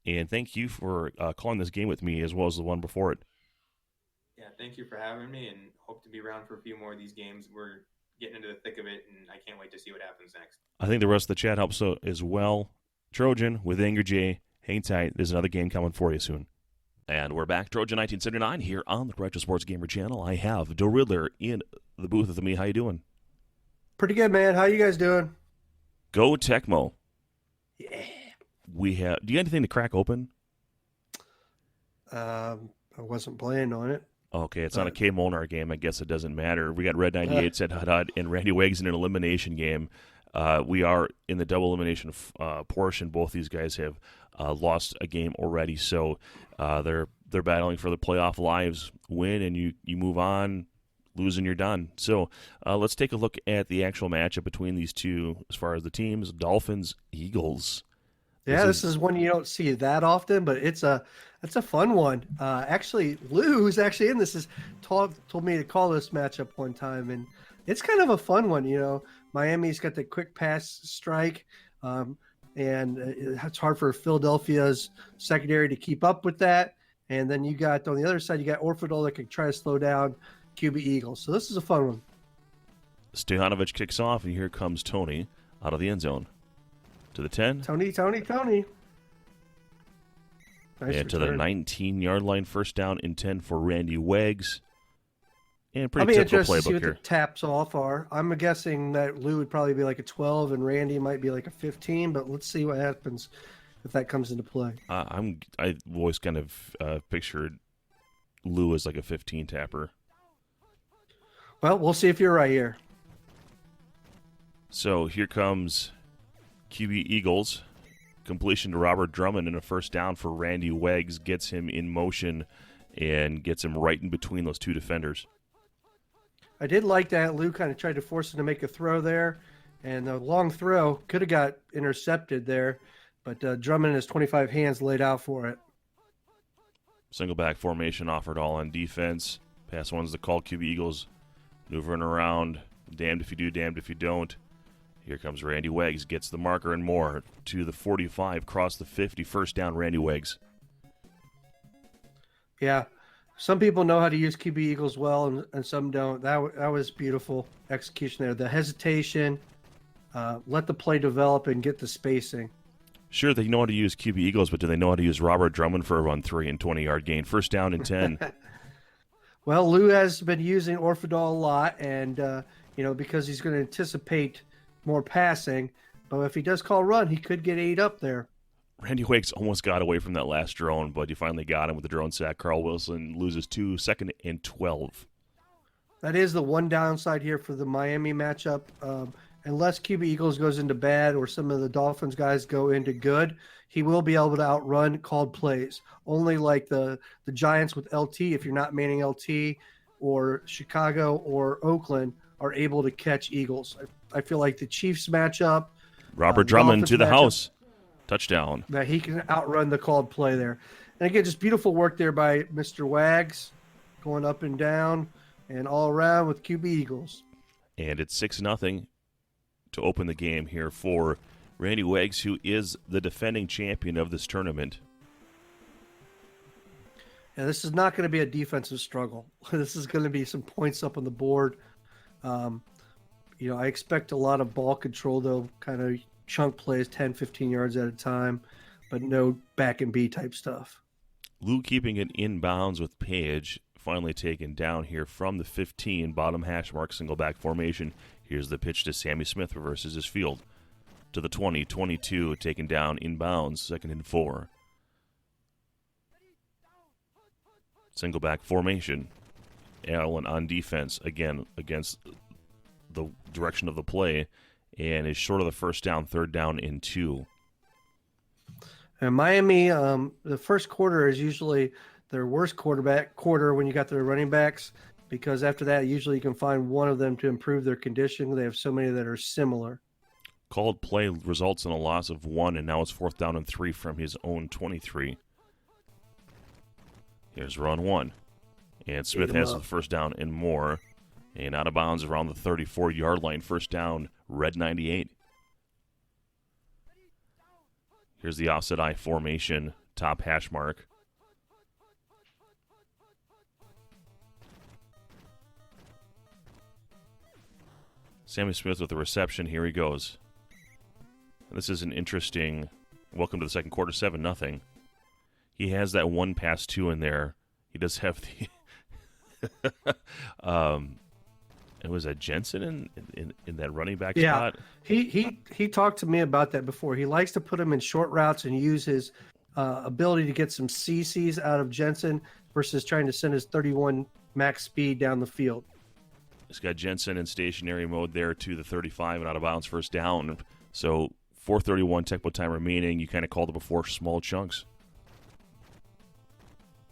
Speaker 2: And thank you for calling this game with me as well as the one before it.
Speaker 3: Yeah, thank you for having me, and hope to be around for a few more of these games. We're getting into the thick of it, and I can't wait to see what happens next.
Speaker 2: I think the rest of the chat helps so as well. Trojan with Anger J. Hang tight. There's another game coming for you soon. And we're back. Trojan 1979 here on the Retro Sports Gamer channel. I have Joe Riddler in the booth with me. How you doing?
Speaker 4: Pretty good, man. How you guys doing?
Speaker 2: Go Tecmo.
Speaker 4: Yeah.
Speaker 2: We have. Do you have anything to crack open?
Speaker 4: I wasn't playing on it.
Speaker 2: Okay, it's not a K Molnar game. I guess it doesn't matter. We got Red 98 said Haddad and Randy Wags in an elimination game. We are in the double elimination portion. Both these guys have lost a game already, so they're battling for the playoff lives. Win and you move on. Lose and you're done. So let's take a look at the actual matchup between these two as far as the teams. Dolphins, Eagles.
Speaker 4: Yeah, this is one you don't see that often, but it's a fun one. Actually, Lou, who's actually in this, told me to call this matchup one time, and it's kind of a fun one. You know, Miami's got the quick pass strike, and it's hard for Philadelphia's secondary to keep up with that. And then you got on the other side, you got Orfidal that can try to slow down QB Eagles. So this is a fun one.
Speaker 2: Stojanovic kicks off, and here comes Tony out of the end zone. To the 10.
Speaker 4: Tony. Nice
Speaker 2: and to the
Speaker 4: return.
Speaker 2: 19-yard line, first down and 10 for Randy Wags. And
Speaker 4: I'll
Speaker 2: pretty
Speaker 4: be
Speaker 2: typical
Speaker 4: interested to see
Speaker 2: playbook
Speaker 4: what
Speaker 2: here.
Speaker 4: the taps off are. I'm guessing that Lou would probably be like a 12 and Randy might be like a 15, but let's see what happens if that comes into play.
Speaker 2: I've always kind of pictured Lou as like a 15 tapper.
Speaker 4: Well, we'll see if you're right here.
Speaker 2: So here comes QB Eagles. Completion to Robert Drummond and a first down for Randy Wags. Gets him in motion and gets him right in between those two defenders.
Speaker 4: I did like that. Lou kind of tried to force him to make a throw there, and the long throw could have got intercepted there, but Drummond has 25 hands laid out for it.
Speaker 2: Single back formation offered all on defense. Pass one's the call. QB Eagles maneuvering around. Damned if you do, damned if you don't. Here comes Randy Wags. Gets the marker and more to the 45. Cross the 50. First down, Randy Wags.
Speaker 4: Yeah. Some people know how to use QB Eagles well, and some don't. That was beautiful execution there. The hesitation, let the play develop and get the spacing.
Speaker 2: Sure, they know how to use QB Eagles, but do they know how to use Robert Drummond for a run 3 and 20-yard gain? First down and 10.
Speaker 4: Well, Lou has been using Orfidal a lot, and because he's going to anticipate more passing. But if he does call run, he could get 8 up there.
Speaker 2: Randy Wags almost got away from that last drone, but you finally got him with the drone sack. Carl Wilson loses 2, second and 12.
Speaker 4: That is the one downside here for the Miami matchup. unless QB Eagles goes into bad or some of the Dolphins guys go into good, he will be able to outrun called plays. Only like the Giants with LT, if you're not manning LT, or Chicago or Oakland are able to catch Eagles. I feel like the Chiefs matchup,
Speaker 2: Robert Drummond
Speaker 4: Dolphins
Speaker 2: to the
Speaker 4: matchup,
Speaker 2: house. Touchdown.
Speaker 4: that he can outrun the called play there. And again, just beautiful work there by Mr. Wags, going up and down and all around with QB Eagles.
Speaker 2: And it's 6-0 to open the game here for Randy Wags, who is the defending champion of this tournament.
Speaker 4: And this is not going to be a defensive struggle. This is going to be some points up on the board. I expect a lot of ball control, though, kind of chunk plays, 10, 15 yards at a time, but no back and B type stuff.
Speaker 2: Lou keeping it inbounds with Page, finally taken down here from the 15, bottom hash mark, single back formation. Here's the pitch to Sammy Smith, reverses his field. To the 20, 22, taken down inbounds, 2nd and 4. Single back formation. Allen on defense, again, against the direction of the play, and is short of the first down, 3rd down and 2.
Speaker 4: And Miami, the first quarter is usually their worst quarter when you got their running backs, because after that, usually you can find one of them to improve their condition. They have so many that are similar.
Speaker 2: Called play results in a loss of 1, and now it's 4th down and 3 from his own 23. Here's run 1. And Smith has the first down and more. And out of bounds around the 34-yard line. First down, red 98. Here's the offset I formation, top hash mark. Sammy Smith with the reception. Here he goes. This is an interesting welcome to the second quarter, 7-0. He has that 1 pass 2 in there. He does have the it was a Jensen in that running back spot.
Speaker 4: He talked to me about that before. He likes to put him in short routes and use his ability to get some CCs out of Jensen versus trying to send his 31 max speed down the field.
Speaker 2: He's got Jensen in stationary mode there to the 35 and out of bounds, first down. So 4:31 Tecmo time remaining. You kind of called it before, small chunks.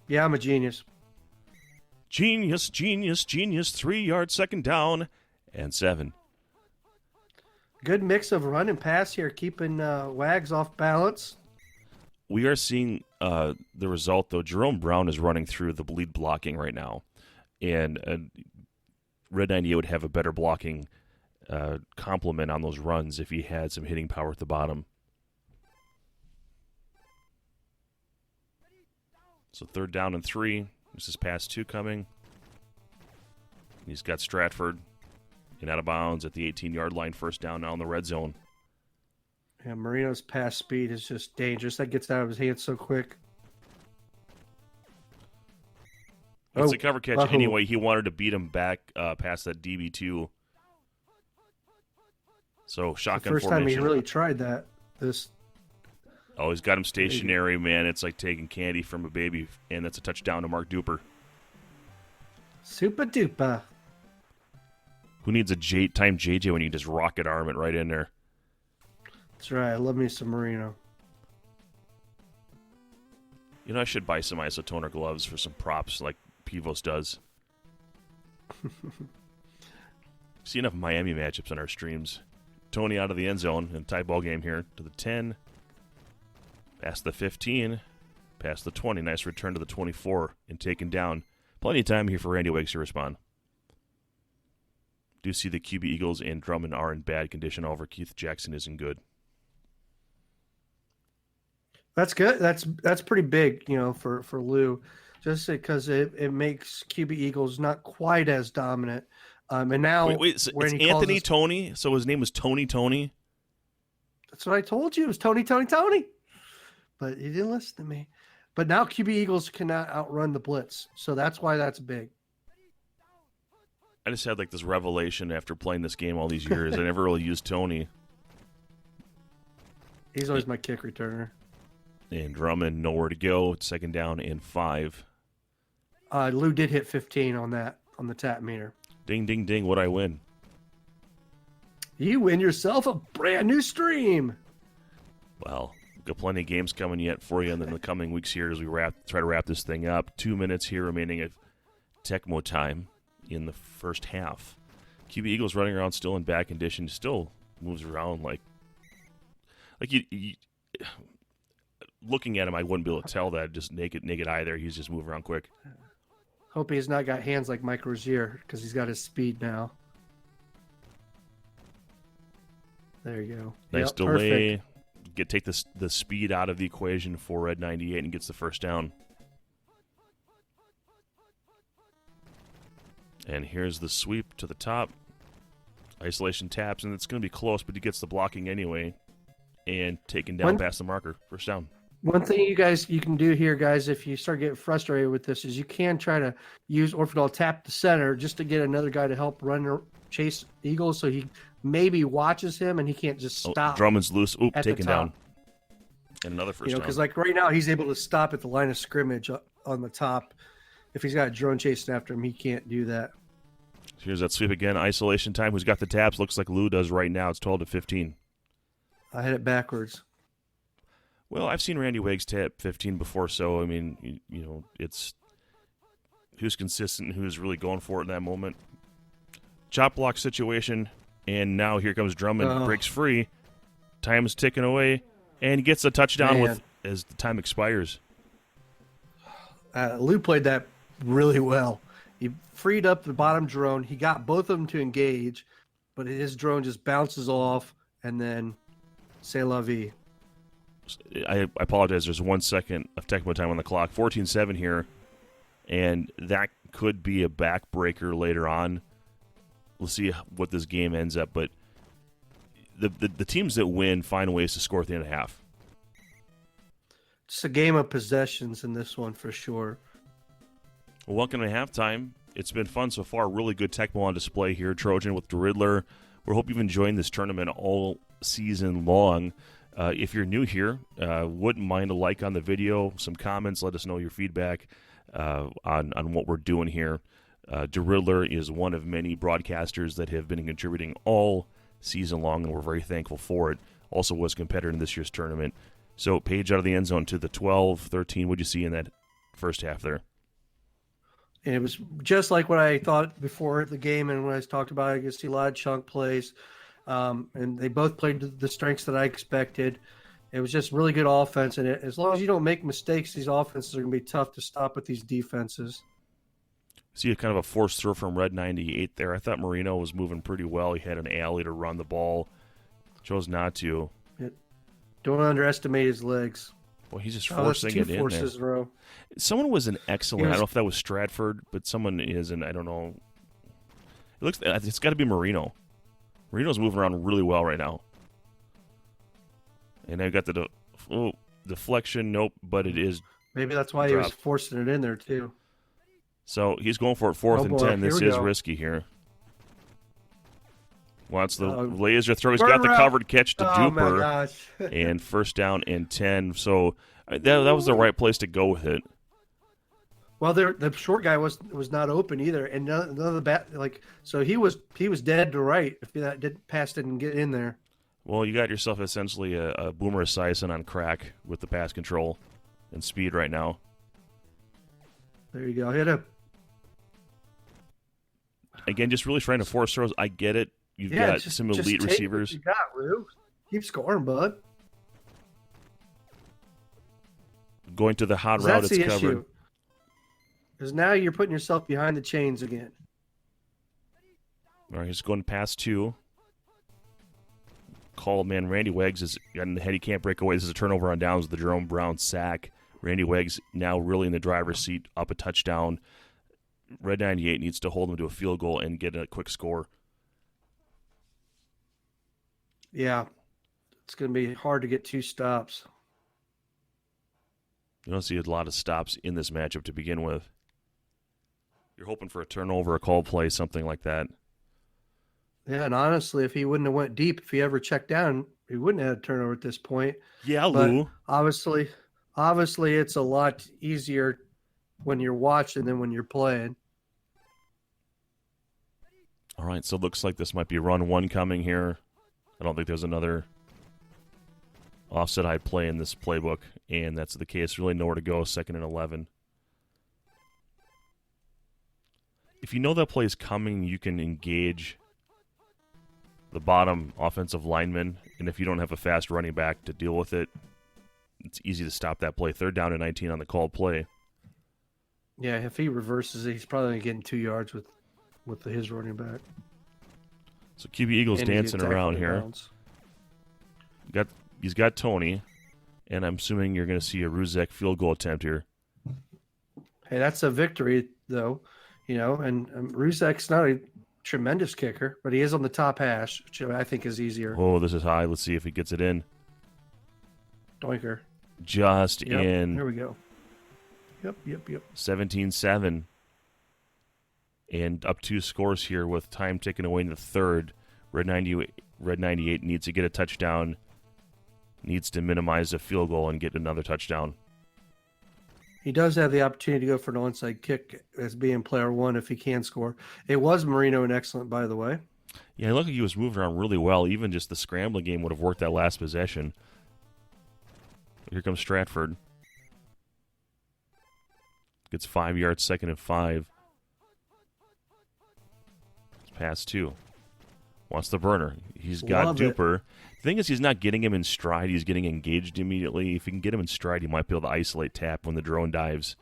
Speaker 4: Yeah, I'm a genius.
Speaker 2: Genius, genius, genius. 3-yard, 2nd down and 7.
Speaker 4: Good mix of run and pass here, keeping Wags off balance.
Speaker 2: We are seeing the result, though. Jerome Brown is running through the lead blocking right now. And Red 98 would have a better blocking complement on those runs if he had some hitting power at the bottom. So 3rd down and 3. This is pass 2 coming. He's got Stratford and out of bounds at the 18-yard line. First down now in the red zone.
Speaker 4: Yeah, Marino's pass speed is just dangerous. That gets out of his hands so quick.
Speaker 2: It's a cover catch anyway. He wanted to beat him back past that DB2. So shotgun
Speaker 4: formation. First time he really tried that.
Speaker 2: Oh, he's got him stationary, man. It's like taking candy from a baby, and that's a touchdown to Mark Duper.
Speaker 4: Super duper.
Speaker 2: Who needs a time JJ when you just rocket arm it right in there?
Speaker 4: That's right. I love me some Marino.
Speaker 2: You know, I should buy some isotoner gloves for some props like Pivos does. See enough Miami matchups on our streams. Tony out of the end zone in a tie ball game here to the 10. Past the 15, past the 20. Nice return to the 24 and taken down. Plenty of time here for Randy Wags to respond. Do see the QB Eagles and Drummond are in bad condition. However, Keith Jackson isn't good.
Speaker 4: That's good. That's pretty big, for Lou, just because it makes QB Eagles not quite as dominant. And now,
Speaker 2: wait, so it's Anthony Tony. So his name was Tony.
Speaker 4: That's what I told you. It was Tony. But he didn't listen to me. But now QB Eagles cannot outrun the blitz, so that's why that's big.
Speaker 2: I just had like this revelation after playing this game all these years. I never really used Tony.
Speaker 4: He's always my kick returner.
Speaker 2: And Drummond nowhere to go. 2nd down and 5.
Speaker 4: Lou did hit 15 on the tap meter.
Speaker 2: Ding, ding, ding. What'd I win?
Speaker 4: You win yourself a brand new stream.
Speaker 2: Well, we've got plenty of games coming yet for you in the coming weeks here as we try to wrap this thing up. 2 minutes here remaining of Tecmo time in the first half. QB Eagles running around still in bad condition, still moves around like you looking at him, I wouldn't be able to tell that just naked eye there. He's just moving around quick.
Speaker 4: Hope he's not got hands like Mike Rozier because he's got his speed now. There you go.
Speaker 2: Nice
Speaker 4: Yep,
Speaker 2: delay.
Speaker 4: perfect.
Speaker 2: Take the speed out of the equation for Red 98 and gets the first down. And here's the sweep to the top. Isolation taps, and it's going to be close, but he gets the blocking anyway. And taken down past the marker. First down.
Speaker 4: One thing you can do here, guys, if you start getting frustrated with this, is you can try to use Orfidal tap the center just to get another guy to help run or chase Eagles, so he maybe watches him and he can't just stop.
Speaker 2: Drummond's loose. Oop,
Speaker 4: at
Speaker 2: taken
Speaker 4: the top.
Speaker 2: down. And another first down.
Speaker 4: Because like right now he's able to stop at the line of scrimmage on the top. If he's got a drone chasing after him, he can't do that.
Speaker 2: Here's that sweep again. Isolation time. Who's got the taps? Looks like Lou does right now. It's 12-15.
Speaker 4: I had it backwards.
Speaker 2: Well, I've seen Randy Wiggs tap 15 before, so I mean, you know, it's who's consistent and who's really going for it in that moment. Chop block situation, and now here comes Drummond, breaks free. Time is ticking away, and he gets a touchdown as the time expires.
Speaker 4: Lou played that really well. He freed up the bottom drone. He got both of them to engage, but his drone just bounces off, and then c'est la vie.
Speaker 2: I apologize. There's 1 second of Tecmo time on the clock. 14-7 here, and that could be a backbreaker later on. We'll see what this game ends up, but the teams that win find ways to score at the end of half.
Speaker 4: It's a game of possessions in this one for sure.
Speaker 2: Well, welcome to halftime. It's been fun so far. Really good Tecmo on display here. Trojan with the Riddler. We hope you've enjoyed this tournament all season long. If you're new here, wouldn't mind a like on the video, some comments, let us know your feedback on what we're doing here. DeRiddler is one of many broadcasters that have been contributing all season long, and we're very thankful for it. Also was a competitor in this year's tournament. So Page out of the end zone to the 12-13. What'd you see in that first half there?
Speaker 4: And it was just like what I thought before the game, and when I talked about it, I could see a lot of chunk plays. And they both played to the strengths that I expected. It was just really good offense. And as long as you don't make mistakes, these offenses are going to be tough to stop with these defenses.
Speaker 2: See a kind of a forced throw from Red 98 there. I thought Marino was moving pretty well. He had an alley to run the ball. Chose not to.
Speaker 4: Don't underestimate his legs.
Speaker 2: Well, he's just forcing it in
Speaker 4: forces
Speaker 2: there.
Speaker 4: in a row.
Speaker 2: Someone was an excellent. I don't know if that was Stratford, but someone is, and I don't know. It's got to be Marino. Marino's moving around really well right now. And I've got the deflection. Nope, but it is.
Speaker 4: Maybe that's why he was forcing it in there too.
Speaker 2: So he's going for it 4th and 10. This is risky here. Wants the laser throw. He's got the covered catch to Duper.
Speaker 4: My gosh.
Speaker 2: And first down and 10. So that was the right place to go with it.
Speaker 4: Well, the short guy was not open either, and none of the bat so he was dead to right if that pass didn't get in there.
Speaker 2: Well, you got yourself essentially a Boomer Esiason on crack with the pass control and speed right now.
Speaker 4: There you go. Hit him.
Speaker 2: Again, just really trying to force throws. I get it. You've got some elite receivers.
Speaker 4: You got Lou. Keep scoring, bud.
Speaker 2: Going to the hot route, it's covered.
Speaker 4: Because now you're putting yourself behind the chains again.
Speaker 2: All right, he's going past 2. Called, man. Randy Wiggs is in the head. He can't break away. This is a turnover on downs with the Jerome Brown sack. Randy Wiggs now really in the driver's seat, up a touchdown. Red 98 needs to hold him to a field goal and get a quick score.
Speaker 4: Yeah, it's going to be hard to get 2 stops.
Speaker 2: You don't see a lot of stops in this matchup to begin with. You're hoping for a turnover, a call play, something like that.
Speaker 4: Yeah, and honestly, if he wouldn't have went deep, if he ever checked down, he wouldn't have had a turnover at this point.
Speaker 2: Yeah, Lou.
Speaker 4: But obviously, it's a lot easier when you're watching than when you're playing.
Speaker 2: All right, so it looks like this might be run 1 coming here. I don't think there's another offset high play in this playbook, and that's the case. Really nowhere to go, 2nd and 11. If you know that play is coming, you can engage the bottom offensive lineman, and if you don't have a fast running back to deal with it, it's easy to stop that play. 3rd down and 19 on the called play.
Speaker 4: Yeah, if he reverses it, he's probably going to get 2 yards with his running back.
Speaker 2: So QB Eagles
Speaker 4: And
Speaker 2: dancing around here.
Speaker 4: Bounds.
Speaker 2: He's got Tony, and I'm assuming you're going to see a Ruzek field goal attempt here.
Speaker 4: Hey, that's a victory, though. And Ruzek's not a tremendous kicker, but he is on the top hash, which I think is easier.
Speaker 2: Oh, this is high. Let's see if he gets it in.
Speaker 4: Doinker.
Speaker 2: Just
Speaker 4: Yep,
Speaker 2: in.
Speaker 4: Here we go. Yep.
Speaker 2: 17-7. And up 2 scores here with time ticking away in the 3rd. Red 98 needs to get a touchdown. Needs to minimize a field goal and get another touchdown.
Speaker 4: He does have the opportunity to go for an onside kick as being player 1 if he can score. It was Marino and excellent, by the way.
Speaker 2: Yeah, it looked like he was moving around really well. Even just the scrambling game would have worked that last possession. Here comes Stratford. Gets 5 yards, 2nd and 5. It's pass 2. Wants the burner. He's got
Speaker 4: Love
Speaker 2: Duper. The thing is, he's not getting him in stride. He's getting engaged immediately. If he can get him in stride, he might be able to isolate tap when the drone dives.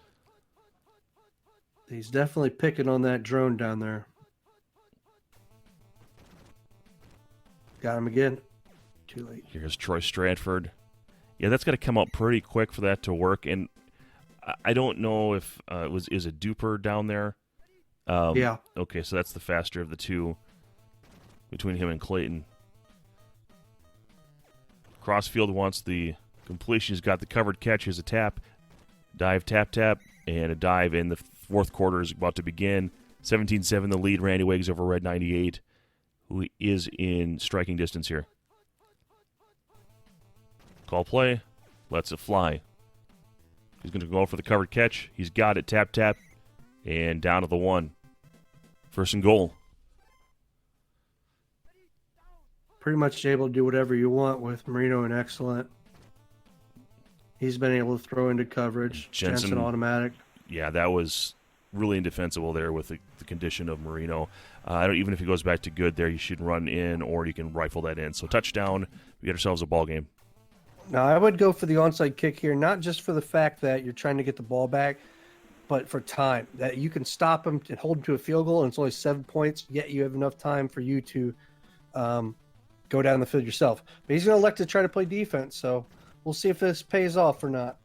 Speaker 4: He's definitely picking on that drone down there. Got him again. Too late.
Speaker 2: Here's Troy Stratford. Yeah, that's got to come out pretty quick for that to work. And I don't know if is a Duper down there.
Speaker 4: Yeah.
Speaker 2: Okay, so that's the faster of the two between him and Clayton. Crossfield wants the completion. He's got the covered catch. Here's a tap. Dive, tap, and a dive. And the 4th quarter is about to begin. 17-7 the lead. Randy Wiggs over Red 98, who is in striking distance here. Call play. Lets it fly. He's going to go for the covered catch. He's got it. Tap, and down to the 1. 1st and goal.
Speaker 4: Pretty much able to do whatever you want with Marino and excellent. He's been able to throw into coverage. Jensen automatic.
Speaker 2: Yeah, that was really indefensible there with the condition of Marino. Even if he goes back to good there, you should run in or you can rifle that in. So touchdown. We get ourselves a ball game.
Speaker 4: Now, I would go for the onside kick here, not just for the fact that you're trying to get the ball back, but for time. That you can stop him and hold him to a field goal, and it's only 7 points, yet you have enough time for you to go down the field yourself. But he's going to elect to try to play defense, so we'll see if this pays off or not.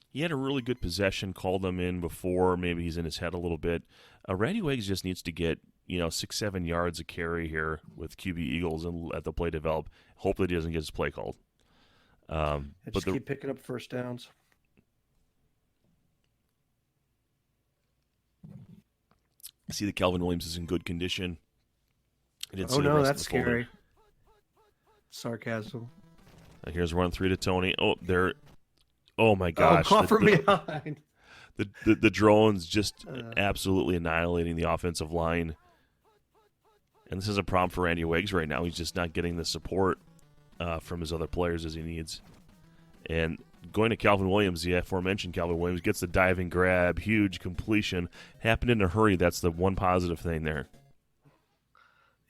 Speaker 2: He had a really good possession, called them in before. Maybe he's in his head a little bit. Randy Wiggs just needs to get 6-7 yards a carry here with QB Eagles and let the play develop. Hopefully he doesn't get his play called.
Speaker 4: Just keep picking up first downs.
Speaker 2: I see that Calvin Williams is in good condition.
Speaker 4: Oh, no, that's scary. Sarcasm.
Speaker 2: Here's run 3 to Tony. Oh my gosh.
Speaker 4: Caught from behind.
Speaker 2: The drones just absolutely annihilating the offensive line. And this is a problem for Randy Wiggs right now. He's just not getting the support from his other players as he needs. And going to Calvin Williams, the aforementioned Calvin Williams, gets the diving grab, huge completion. Happened in a hurry. That's the one positive thing there.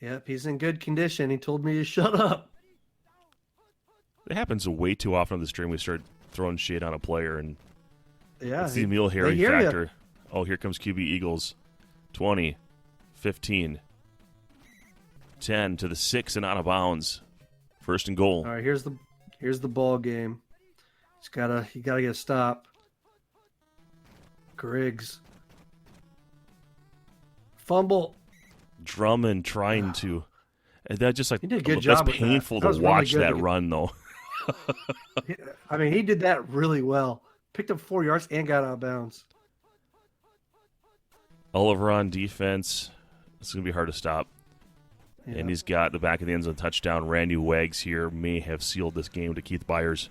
Speaker 4: Yep, he's in good condition. He told me to shut up.
Speaker 2: It happens way too often on the stream. We start throwing shade on a player, and it's the Emil Harry factor. Oh, here comes QB Eagles. 20, 15, 10 to the 6 and out of bounds. 1st and goal.
Speaker 4: All right, here's the ball game. You gotta get a stop. Griggs. Fumble.
Speaker 2: Drummond trying to. That just like
Speaker 4: he did a good job.
Speaker 2: That's painful to watch that run though.
Speaker 4: I mean, he did that really well. Picked up 4 yards and got out of bounds.
Speaker 2: Oliver on defense. It's gonna be hard to stop. Yeah. And he's got the back of the end zone touchdown. Randy Wiggs here may have sealed this game to Keith Byers.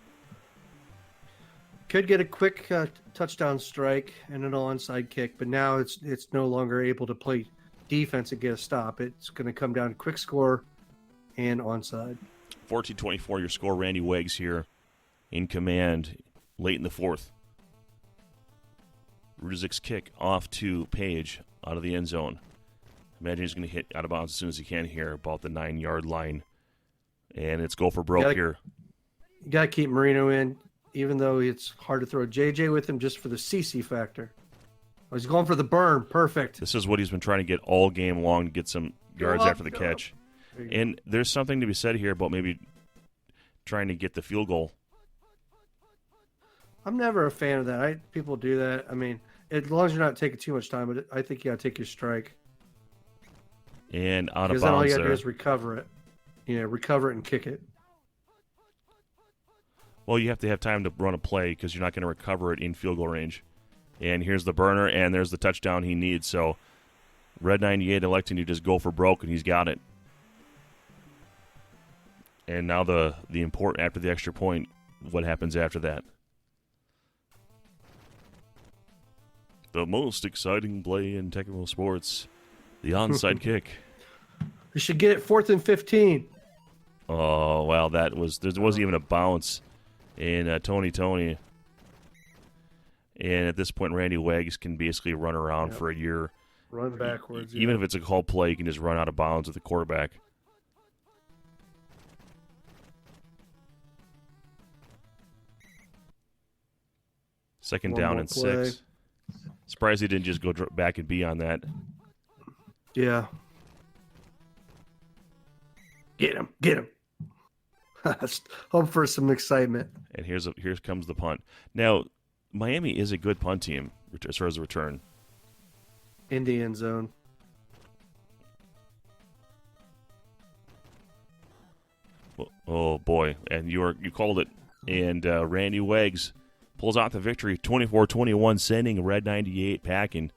Speaker 4: Could get a quick touchdown strike and an onside kick, but now it's no longer able to play defense and get a stop. It's going to come down to quick score and onside.
Speaker 2: 14-24 your score. Randy Weggs here in command late in the fourth. Ruzic's kick off to Page out of the end zone. Imagine he's going to hit out of bounds as soon as he can here, about the 9-yard line. And it's go for broke here.
Speaker 4: You got to keep Marino in, even though it's hard to throw JJ with him just for the CC factor. Oh, he's going for the burn. Perfect.
Speaker 2: This is what he's been trying to get all game long to get some yards after the catch. And there's something to be said here about maybe trying to get the field goal.
Speaker 4: I'm never a fan of that. People do that. I mean, as long as you're not taking too much time, but I think you got to take your strike.
Speaker 2: And out of bounds
Speaker 4: then all you got to
Speaker 2: there.
Speaker 4: do is recover it. Recover it and kick it.
Speaker 2: Well, you have to have time to run a play because you're not going to recover it in field goal range. And here's the burner, and there's the touchdown he needs. So Red 98 electing to just go for broke, and he's got it. And now the important, after the extra point, what happens after that? The most exciting play in Tecmo sports, the onside kick.
Speaker 4: You should get it 4th and 15.
Speaker 2: Oh, well, there wasn't even a bounce in Tony. And at this point, Randy Weggs can basically run around for a year.
Speaker 4: Run backwards.
Speaker 2: Even if it's a called play, you can just run out of bounds with the quarterback. Second down and 6. Surprised he didn't just go back and be on that.
Speaker 4: Yeah. Get him. Hope for some excitement.
Speaker 2: And here comes the punt. Now, Miami is a good punt team as far as the return.
Speaker 4: In the end zone.
Speaker 2: Oh boy! And you called it. And Randy Weggs pulls out the victory, 24-21, sending Red 98 packing.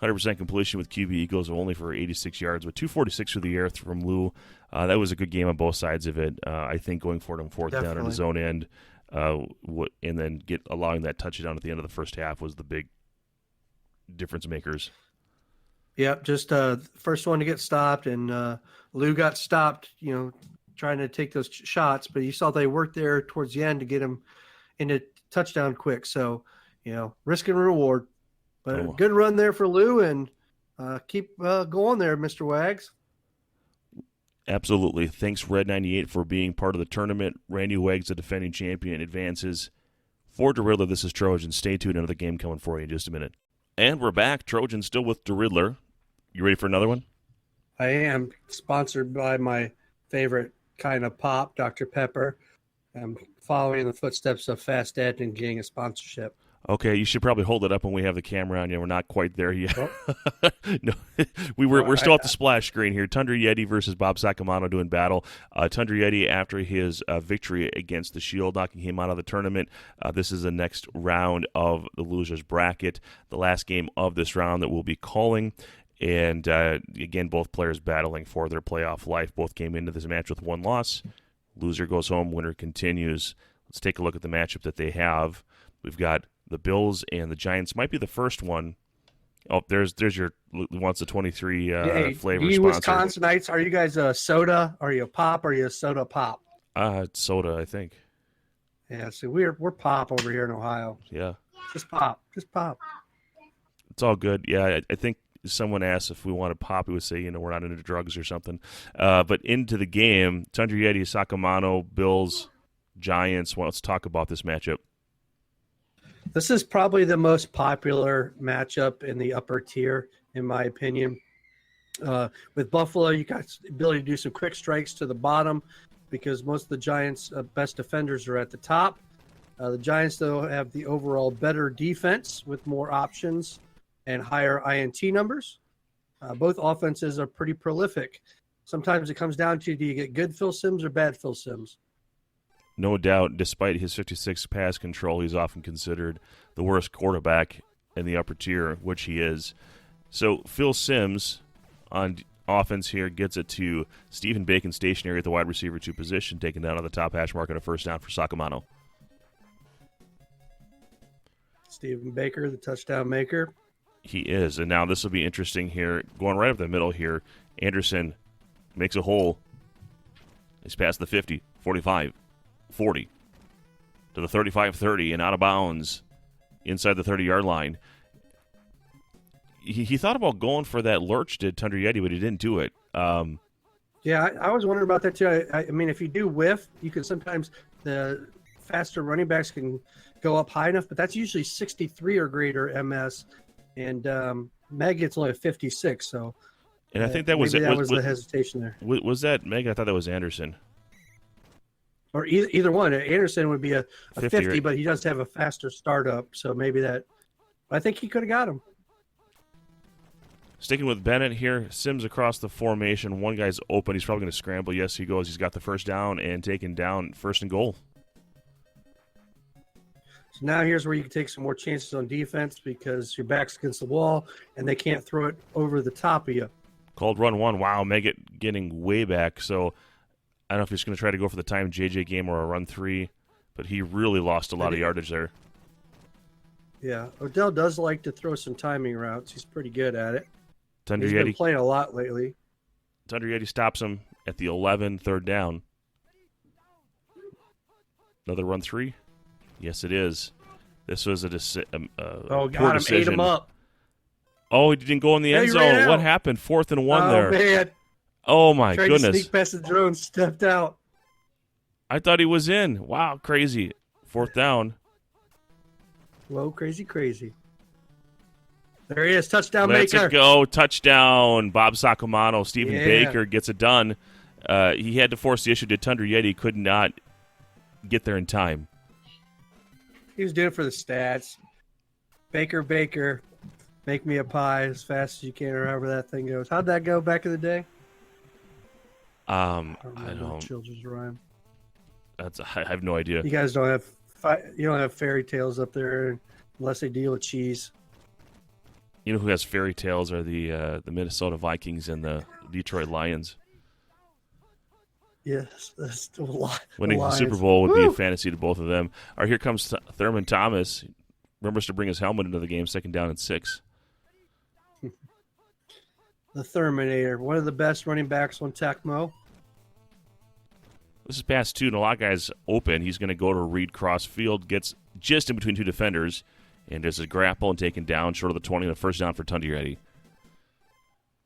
Speaker 2: 100% completion with QB Eagles, only for 86 yards, with 246 through the air from Lou. That was a good game on both sides of it. I think going for it on fourth down on his own end, and then allowing that touchdown at the end of the first half was the big difference makers.
Speaker 4: Yep, just first one to get stopped, and Lou got stopped, trying to take those shots, but you saw they worked there towards the end to get him into touchdown quick. So, risk and reward. But a good run there for Lou, and keep going there, Mr. Wags.
Speaker 2: Absolutely. Thanks, Red 98, for being part of the tournament. Randy Weggs, the defending champion, advances. For DeRiddler, this is Trojan. Stay tuned. Another game coming for you in just a minute. And we're back. Trojan still with DeRiddler. You ready for another one?
Speaker 4: I am. Sponsored by my favorite kind of pop, Dr. Pepper. I'm following in the footsteps of Fast Ed and getting a sponsorship.
Speaker 2: Okay, you should probably hold it up when we have the camera on you. We're not quite there yet. Oh. No, we're still at the splash screen here. Tundra Yeti versus Bob Sacamano doing battle. Tundra Yeti, after his victory against the Shield, knocking him out of the tournament. This is the next round of the losers bracket, the last game of this round that we'll be calling. And again, both players battling for their playoff life. Both came into this match with one loss. Loser goes home, winner continues. Let's take a look at the matchup that they have. We've got the Bills and the Giants. Might be the first one. Oh, there's your wants the 23 flavor
Speaker 4: you
Speaker 2: sponsor.
Speaker 4: Wisconsinites, are you guys a soda? Are you a pop? Are you a soda pop?
Speaker 2: It's soda, I think.
Speaker 4: Yeah, so we're pop over here in Ohio.
Speaker 2: Yeah.
Speaker 4: Just pop.
Speaker 2: It's all good. Yeah, I think someone asked if we wanted pop. We would say, we're not into drugs or something. But into the game, Tundra Yeti, Sacamano, Bills, Giants. Well, let's talk about this matchup.
Speaker 4: This is probably the most popular matchup in the upper tier, in my opinion. With Buffalo, you got the ability to do some quick strikes to the bottom because most of the Giants' best defenders are at the top. The Giants, though, have the overall better defense with more options and higher INT numbers. Both offenses are pretty prolific. Sometimes it comes down to, do you get good Phil Simms or bad Phil Simms?
Speaker 2: No doubt, despite his 56 pass control, he's often considered the worst quarterback in the upper tier, which he is. So Phil Simms on offense here gets it to Stephen Bacon, stationary at the wide receiver 2 position, taken down on the top hash mark on a first down for Sacamano.
Speaker 4: Stephen Baker, the touchdown maker.
Speaker 2: He is, and now this will be interesting here. Going right up the middle here, Anderson makes a hole. He's past the 50, 45, 40, to the 35-30 and out of bounds inside the 30-yard line. He thought about going for that lurch to Tundra Yeti, but he didn't do it.
Speaker 4: Yeah, I was wondering about that too. I mean, if you do whiff, you can sometimes the faster running backs can go up high enough, but that's usually 63 or greater MS, and Meg gets only a 56. So,
Speaker 2: and I think that was
Speaker 4: the hesitation there.
Speaker 2: Was that Meg? I thought that was Anderson.
Speaker 4: Or either one. Anderson would be a 50,
Speaker 2: right?
Speaker 4: But he does have a faster startup, so maybe that. I think he could have got him.
Speaker 2: Sticking with Bennett here, Sims across the formation. One guy's open. He's probably going to scramble. Yes, he goes. He's got the first down and taken down, first and goal.
Speaker 4: So now here's where you can take some more chances on defense because your back's against the wall and they can't throw it over the top of you.
Speaker 2: Called run one. Wow, Meggett getting way back. So I don't know if he's going to try to go for the time JJ game or a run three, but he really lost a lot of yardage there.
Speaker 4: Yeah, Odell does like to throw some timing routes. He's pretty good at it.
Speaker 2: Tundra
Speaker 4: He's been playing a lot lately.
Speaker 2: Tundra Yeti stops him at the 11, third down. Another run three? Yes, it is. This was a
Speaker 4: got
Speaker 2: poor
Speaker 4: him,
Speaker 2: decision.
Speaker 4: ate him up.
Speaker 2: Oh, he didn't go in the end zone. What happened? 4th and 1 there.
Speaker 4: Man.
Speaker 2: Oh, my
Speaker 4: Tried
Speaker 2: goodness.
Speaker 4: To sneak past the drone, stepped out.
Speaker 2: I thought he was in. Wow, crazy. 4th down.
Speaker 4: Whoa, crazy, crazy. There he is, touchdown
Speaker 2: Let's
Speaker 4: maker.
Speaker 2: Let's go, touchdown. Bob Sacamano, Stephen
Speaker 4: Yeah.
Speaker 2: Baker gets it done. He had to force the issue to Tundra Yeti. Could not get there in time.
Speaker 4: He was doing it for the stats. Baker, make me a pie as fast as you can, or however that thing goes. How'd that go back in the day?
Speaker 2: I
Speaker 4: remember
Speaker 2: don't.
Speaker 4: Children's rhyme.
Speaker 2: I have no idea.
Speaker 4: You guys don't have fairy tales up there unless they deal with cheese.
Speaker 2: You know who has fairy tales are the Minnesota Vikings and the Detroit Lions.
Speaker 4: Yes, that's a lot.
Speaker 2: Winning the Super Bowl would be a fantasy to both of them. All right, here comes Thurman Thomas. Remembers to bring his helmet into the game, 2nd down and 6.
Speaker 4: The Terminator, one of the best running backs on Tecmo.
Speaker 2: This is pass 2, and a lot of guys open. He's going to go to read cross field, gets just in between 2 defenders, and there's a grapple and taken down short of the 20 and a first down for Tundra Yeti.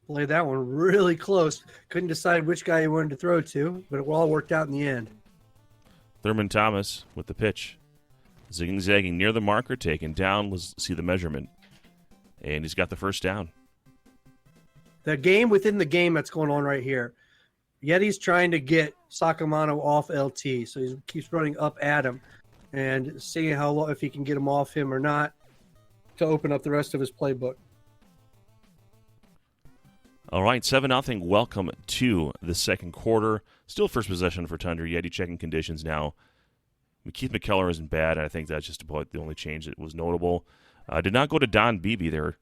Speaker 4: Played that one really close. Couldn't decide which guy he wanted to throw to, but it all worked out in the end.
Speaker 2: Thurman Thomas with the pitch. Zigging near the marker, taken down. Let's see the measurement. And he's got the first down.
Speaker 4: The game within the game that's going on right here. Yeti's trying to get Sacamano off LT, so he keeps running up at him and seeing how long, if he can get him off him or not, to open up the rest of his playbook.
Speaker 2: All right, 7-0. Welcome to the second quarter. Still first possession for Tundra Yeti. Checking conditions now. Keith McKellar isn't bad. I think that's just about the only change that was notable. Did not go to Don Beebe there,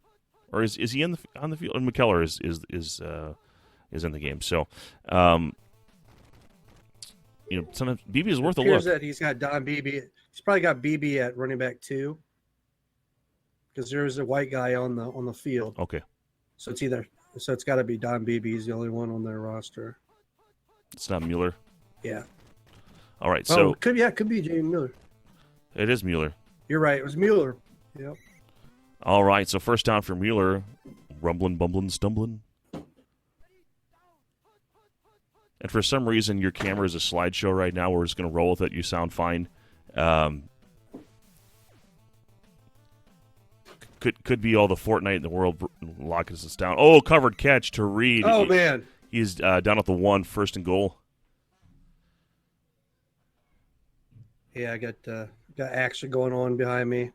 Speaker 2: or is he on the field? And McKellar is in the game. So, sometimes Beebe is worth a look.
Speaker 4: Here's that he's got Don Beebe. He's probably got Beebe at running back 2 because there is a white guy on the field.
Speaker 2: Okay.
Speaker 4: So it's got to be Don Beebe. He's the only one on their roster.
Speaker 2: It's not Mueller.
Speaker 4: Yeah.
Speaker 2: All right. So
Speaker 4: could be Jamie Mueller.
Speaker 2: It is Mueller.
Speaker 4: You're right. It was Mueller. Yep.
Speaker 2: All right. So first down for Mueller. Rumbling, bumbling, stumbling. And for some reason, your camera is a slideshow right now. We're just going to roll with it. You sound fine. Could be all the Fortnite in the world locking us down. Oh, covered catch to Reed.
Speaker 4: Oh, man.
Speaker 2: He's down at the 1, first and goal.
Speaker 4: Yeah, I got action going on behind me.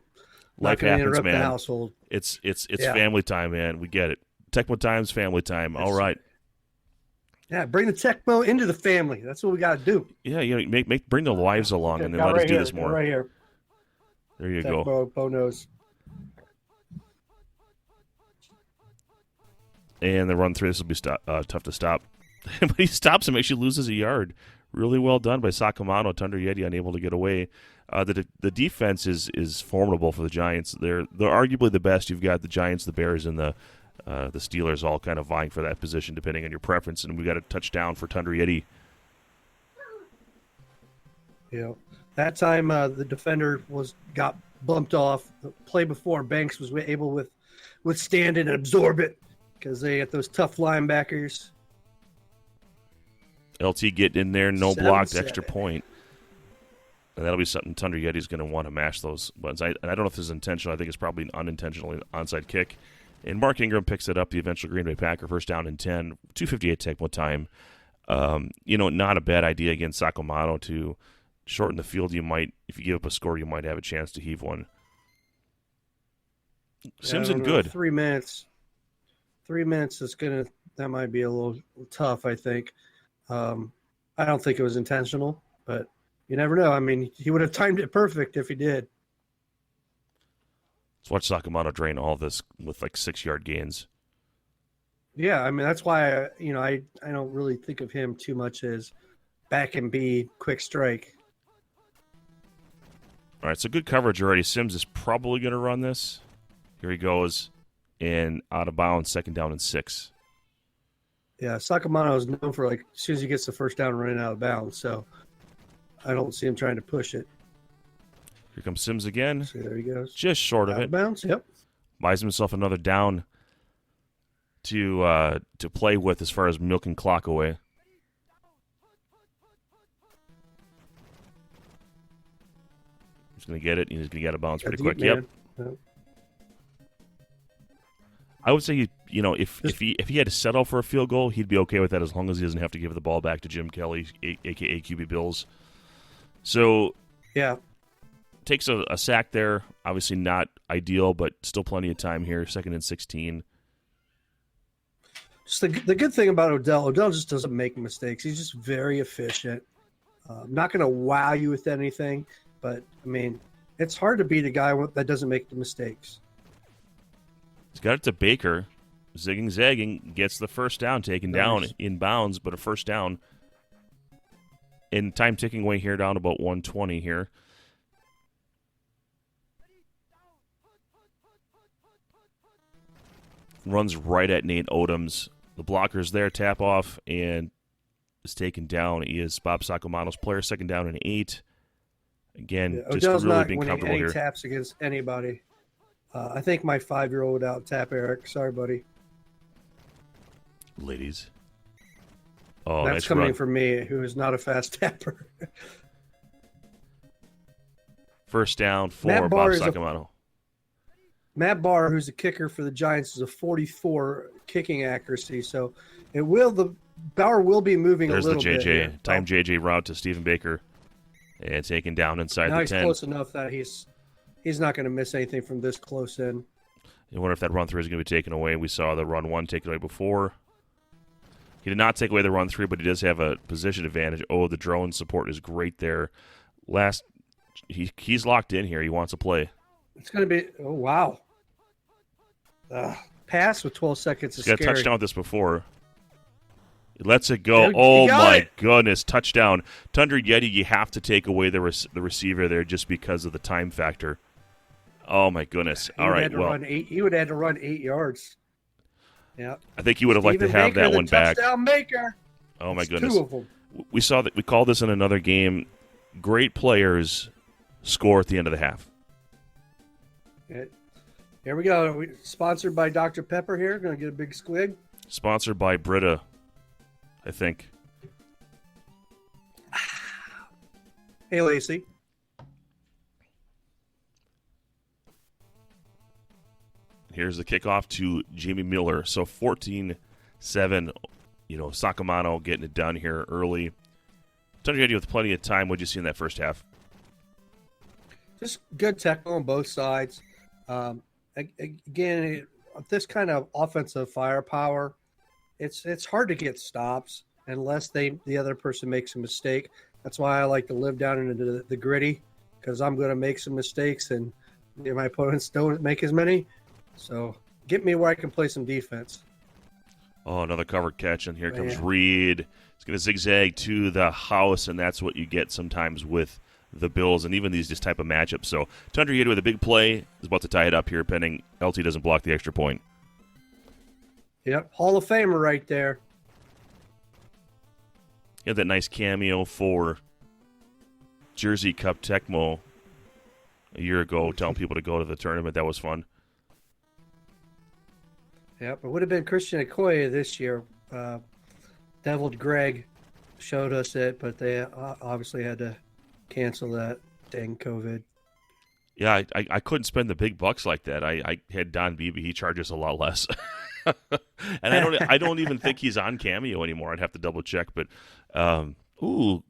Speaker 2: Life
Speaker 4: Not gonna
Speaker 2: happens,
Speaker 4: interrupt
Speaker 2: man.
Speaker 4: the household.
Speaker 2: It's
Speaker 4: Yeah.
Speaker 2: family time, man. We get it. Tecmo time's family time. All right.
Speaker 4: Yeah, bring the Tecmo into the family. That's what we got to do.
Speaker 2: Yeah, bring the wives along, and then let us do this more.
Speaker 4: Right here.
Speaker 2: There you
Speaker 4: Tecmo,
Speaker 2: go.
Speaker 4: Bonos.
Speaker 2: And the run through, this will be tough to stop. But he stops him, actually loses a yard. Really well done by Sacamano. Tundra Yeti unable to get away. The defense is formidable for the Giants. They're arguably the best. You've got the Giants, the Bears, and the Steelers all kind of vying for that position depending on your preference. And we got a touchdown for Tundra Yeti.
Speaker 4: That time the defender got bumped off. The play before, Banks was able to withstand it and absorb it because they got those tough linebackers.
Speaker 2: LT getting in there, no
Speaker 4: 7-7.
Speaker 2: blocked, extra point. And that'll be something Thunder Yeti's going to want to mash those buttons. And I don't know if this is intentional. I think it's probably an unintentional onside kick. And Mark Ingram picks it up, the eventual Green Bay Packer, first down and 10, 2:58 Tecmo time. Not a bad idea against Sakamoto to shorten the field. You might, if you give up a score, you might have a chance to heave one. Sims in good.
Speaker 4: 3 minutes. 3 minutes that might be a little tough, I think. I don't think it was intentional, but you never know. I mean, he would have timed it perfect if he did.
Speaker 2: Let's watch Sakamoto drain all this with like 6-yard gains.
Speaker 4: Yeah, I mean, that's why, I don't really think of him too much as back and B, quick strike.
Speaker 2: All right, so good coverage already. Sims is probably going to run this. Here he goes, and out of bounds, second down and 6.
Speaker 4: Yeah, Sakamoto is known for, as soon as he gets the first down, running out of bounds. So I don't see him trying to push it.
Speaker 2: Here comes Sims again.
Speaker 4: See, there he goes.
Speaker 2: Just short of
Speaker 4: Out
Speaker 2: it.
Speaker 4: of bounds, yep.
Speaker 2: Buys himself another down to play with as far as milking clock away. He's going to get it. He's going to get out of bounds pretty quick. Yep. I would say if he had to settle for a field goal, he'd be okay with that as long as he doesn't have to give the ball back to Jim Kelly, aka QB Bills. So
Speaker 4: yeah,
Speaker 2: takes a sack there. Obviously not ideal, but still plenty of time here. 2nd and 16.
Speaker 4: Just the good thing about Odell just doesn't make mistakes. He's just very efficient. Not going to wow you with anything, but I mean, it's hard to beat a guy that doesn't make the mistakes.
Speaker 2: He's got it to Baker. Zigging, zagging, gets the first down taken down in bounds, but a first down. And time ticking away here down about 120 here. Runs right at Nate Odoms. The blocker's there, tap off, and is taken down. He is Bob Sakamoto's player, 2nd down and 8. Again, just
Speaker 4: Odell's
Speaker 2: really
Speaker 4: not
Speaker 2: being
Speaker 4: winning
Speaker 2: comfortable
Speaker 4: any
Speaker 2: here.
Speaker 4: taps against anybody. I think my 5-year-old would out tap Eric. Sorry, buddy.
Speaker 2: Ladies. Oh,
Speaker 4: That's
Speaker 2: nice
Speaker 4: coming
Speaker 2: run.
Speaker 4: from me, who is not a fast tapper.
Speaker 2: First down for
Speaker 4: Matt
Speaker 2: Bob
Speaker 4: Barr is
Speaker 2: Sakamoto.
Speaker 4: Matt Barr, who's the kicker for the Giants, is a 44 kicking accuracy. So Bauer will be moving
Speaker 2: There's
Speaker 4: a little
Speaker 2: the
Speaker 4: bit.
Speaker 2: JJ.
Speaker 4: Here.
Speaker 2: Time JJ route to Stephen Baker. And taken down inside
Speaker 4: Now
Speaker 2: the
Speaker 4: he's
Speaker 2: 10.
Speaker 4: close enough that he's not going to miss anything from this close in.
Speaker 2: I wonder if that run 3 is going to be taken away. We saw the run 1 taken away before. He did not take away the run 3, but he does have a position advantage. Oh, the drone support is great there. He's locked in here. He wants to play.
Speaker 4: It's going to be – oh, wow. Pass with 12 seconds is
Speaker 2: He's got a
Speaker 4: scary.
Speaker 2: touchdown with this before. He lets it go.
Speaker 4: He
Speaker 2: Oh,
Speaker 4: got
Speaker 2: my
Speaker 4: it.
Speaker 2: goodness. Touchdown. Thunder Yeti, you have to take away the receiver there just because of the time factor. Oh, my goodness. All right, well.
Speaker 4: He would have had to run 8 yards. Yeah.
Speaker 2: I think he would have liked to
Speaker 4: Stephen
Speaker 2: have
Speaker 4: Baker,
Speaker 2: that one
Speaker 4: the
Speaker 2: back.
Speaker 4: Touchdown maker.
Speaker 2: Oh, my
Speaker 4: It's
Speaker 2: goodness.
Speaker 4: 2 of them.
Speaker 2: We saw that. We called this in another game. Great players score at the end of the half.
Speaker 4: Here we go. Sponsored by Dr. Pepper here. Going to get a big squig.
Speaker 2: Sponsored by Brita, I think.
Speaker 4: Hey, Lacey.
Speaker 2: Here's the kickoff to Jamie Miller. So 14-7, Sakamoto getting it done here early. Thunder Yeti with plenty of time. What did you see in that first half?
Speaker 4: Just good tackle on both sides. Again, this kind of offensive firepower, it's hard to get stops unless the other person makes a mistake. That's why I like to live down into the gritty, because I'm going to make some mistakes and my opponents don't make as many. So get me where I can play some defense.
Speaker 2: Oh, another covered catch, and here comes
Speaker 4: Yeah.
Speaker 2: Reed. He's going to zigzag to the house, and that's what you get sometimes with the Bills and even these just type of matchups. So Thunder Yeti with a big play is about to tie it up here, pending LT doesn't block the extra point.
Speaker 4: Yep, Hall of Famer right there.
Speaker 2: He had that nice cameo for Jersey Cup Tecmo a year ago, telling people to go to the tournament. That was fun.
Speaker 4: Yep, it would have been Christian Okoye this year. Deviled Greg showed us it, but they obviously had to cancel that. Dang COVID.
Speaker 2: Yeah, I couldn't spend the big bucks like that. I had Don Beebe. He charges a lot less. And I don't even think he's on Cameo anymore. I'd have to double check. But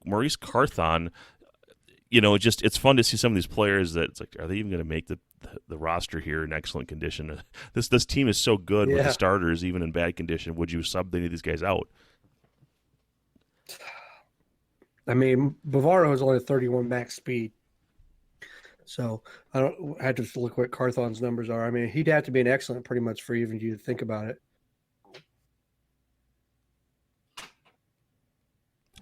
Speaker 2: Maurice Carthon, it's fun to see some of these players that it's like, are they even going to make the roster here in excellent condition? This team is so good with the starters, even in bad condition. Would you sub any of these guys out?
Speaker 4: I mean, Bavaro is only 31 max speed. So I had to look what Carthon's numbers are. I mean, he'd have to be an excellent pretty much for even you to think about it.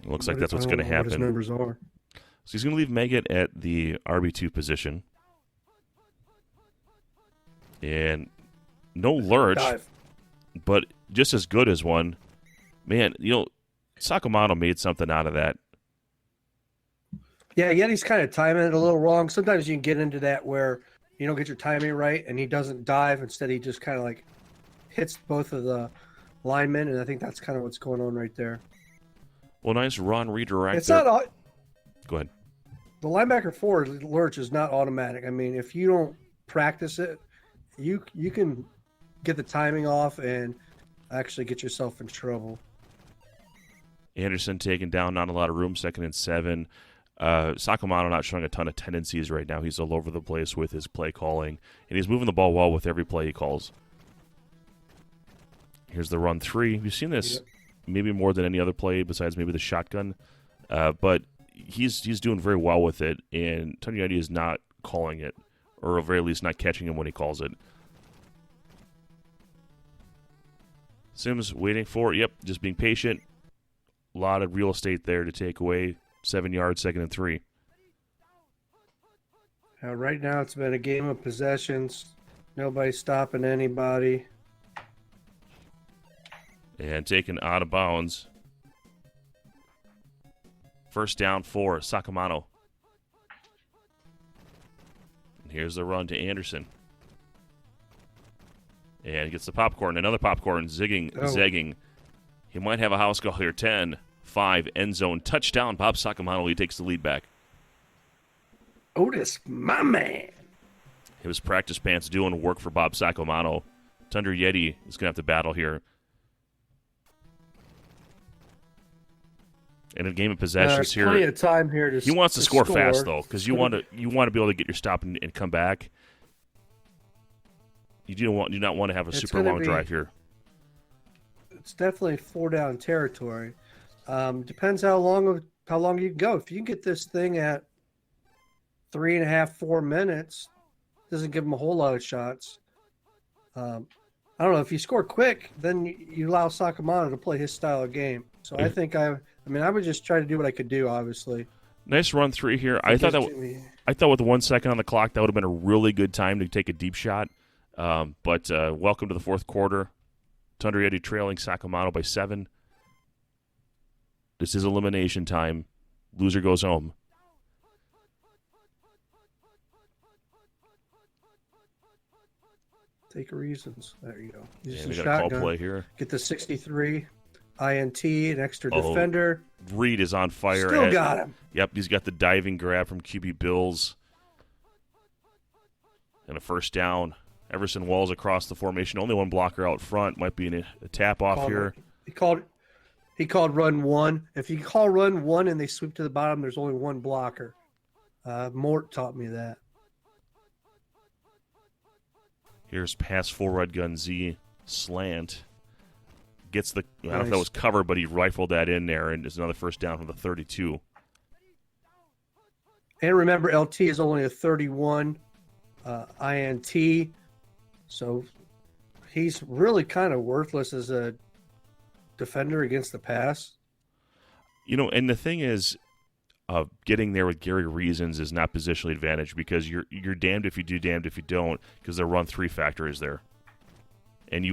Speaker 2: It looks like that's what's going to happen.
Speaker 4: What his numbers are.
Speaker 2: So he's going to leave Meggett at the RB2 position. And no lurch, but just as good as one. Man, Sakamoto made something out of that.
Speaker 4: Yeah, yet he's kind of timing it a little wrong. Sometimes you can get into that where you don't get your timing right and he doesn't dive. Instead, he just kind of like hits both of the linemen, and I think that's kind of what's going on right there.
Speaker 2: Well, nice run redirect.
Speaker 4: It's not.
Speaker 2: Go ahead.
Speaker 4: The linebacker forward lurch is not automatic. I mean, if you don't practice it, you can get the timing off and actually get yourself in trouble.
Speaker 2: Anderson taken down, not a lot of room, 2nd and 7. Sakamoto not showing a ton of tendencies right now. He's all over the place with his play calling, and he's moving the ball well with every play he calls. Here's the run 3. We've seen this maybe more than any other play besides maybe the shotgun, but he's doing very well with it, and Tonyeti is not calling it, or at very least not catching him when he calls it. Sims waiting for it. Just being patient. A lot of real estate there to take away. 7 yards, 2nd and 3.
Speaker 4: Right now it's been a game of possessions. Nobody's stopping anybody.
Speaker 2: And taken out of bounds. First down for Sakamoto. And here's the run to Anderson. And gets the popcorn. Another popcorn. Zagging. He might have a house call here. 10-5, end zone. Touchdown, Bob Sakamoto. He takes the lead back.
Speaker 4: Otis, my man.
Speaker 2: His practice pants doing work for Bob Sakamoto. Thunder Yeti is going to have to battle here. In a game of possessions here,
Speaker 4: plenty of time here
Speaker 2: he wants to score fast though, because you want to be able to get your stop and come back. You do not want to have a super long drive here.
Speaker 4: It's definitely 4-down territory. Depends how long you can go. If you can get this thing at 3.5, 4 minutes, doesn't give them a whole lot of shots. I don't know, if you score quick, then you allow Sakamoto to play his style of game. So I think I would just try to do what I could do. Obviously,
Speaker 2: nice run 3 here. I thought with 1 second on the clock that would have been a really good time to take a deep shot. But welcome to the fourth quarter. Thunder Yeti trailing Sakamoto by 7. This is elimination time. Loser goes home.
Speaker 4: Take reasons. There you go.
Speaker 2: And we got a call play here.
Speaker 4: Get the 63. INT, an extra defender.
Speaker 2: Reed is on fire.
Speaker 4: Still got him.
Speaker 2: Yep, he's got the diving grab from QB Bills. And a first down. Everson Walls across the formation. Only one blocker out front. Might be a tap off here.
Speaker 4: He called run 1. If you call run 1 and they sweep to the bottom, there's only one blocker. Mort taught me that.
Speaker 2: Here's pass forward gun Z slant. Gets the, I don't know if that was covered, but he rifled that in there, and it's another first down from the 32.
Speaker 4: And remember, LT is only a 31 INT, so he's really kind of worthless as a defender against the pass.
Speaker 2: And the thing is, getting there with Gary Reasons is not positionally advantage, because you're damned if you do, damned if you don't, because the run 3 factor is there. And